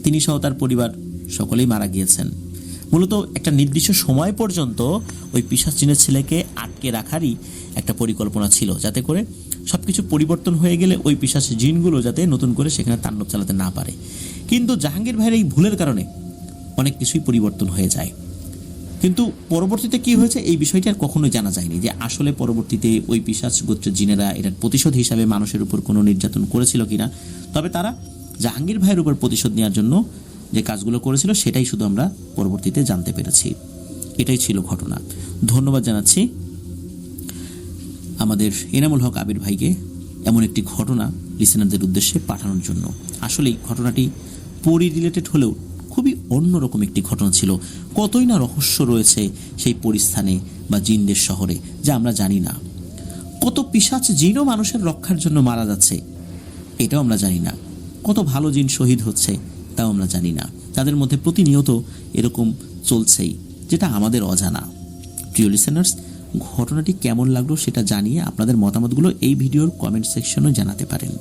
তিনি সহ তার পরিবার সকলেই মারা গিয়েছেন। মূলত একটা নির্দিষ্ট সময় পর্যন্ত ওই পিশাচ জিনের ছেলেকে আটকে রাখারই একটা পরিকল্পনা ছিল, যাতে করে সব কিছু পরিবর্তন হয়ে গেলে ওই পিশাচ জিনগুলো যাতে নতুন করে সেখানে তাণ্ডব চালাতে না পারে। কিন্তু জাহাঙ্গীর ভাইয়ের এই ভুলের কারণে অনেক কিছুই পরিবর্তন হয়ে যায়। কিন্তু পরবর্তীতে কি হয়েছে এই বিষয়টি আর কখনোই জানা যায়নি, যে আসলে পরবর্তীতে ওই পিশাচ গোত্রের জিনেরা এটার প্রতিশোধ হিসাবে মানুষের উপর কোনো নির্যাতন করেছিল কিনা। তবে তারা জাহাঙ্গীর ভাইয়ের উপর প্রতিশোধ নেওয়ার জন্য যে কাজগুলো করেছিল সেটাই শুধু আমরা পরবর্তীতে জানতে পেরেছি। এটাই ছিল ঘটনা। ধন্যবাদ জানাচ্ছি আমাদের এনামুল হক আবির ভাইকে এমন একটি ঘটনা লিসেনারদের উদ্দেশ্যে পাঠানোর জন্য। আসলেই ঘটনাটি পরি রিলেটেড হলেও খুবই অন্যরকম একটি ঘটনা ছিল। কতই না রহস্য রয়েছে সেই পরিস্থানে বা জিনদের শহরে, যা আমরা জানি না। কত পিশাচ জিনও মানুষের রক্ষার জন্য মারা যাচ্ছে, এটাও আমরা জানি না। কত ভালো জিন শহীদ হচ্ছে, তাও আমরা জানি না। তাদের মধ্যে প্রতিনিয়ত এরকম চলছেই, যেটা আমাদের অজানা। প্রিয় লিসেনার্স, ঘটনাটি কেমন লাগলো সেটা জানিয়ে আপনাদের মতামতগুলো এই ভিডিওর কমেন্ট সেকশনে জানাতে পারেন।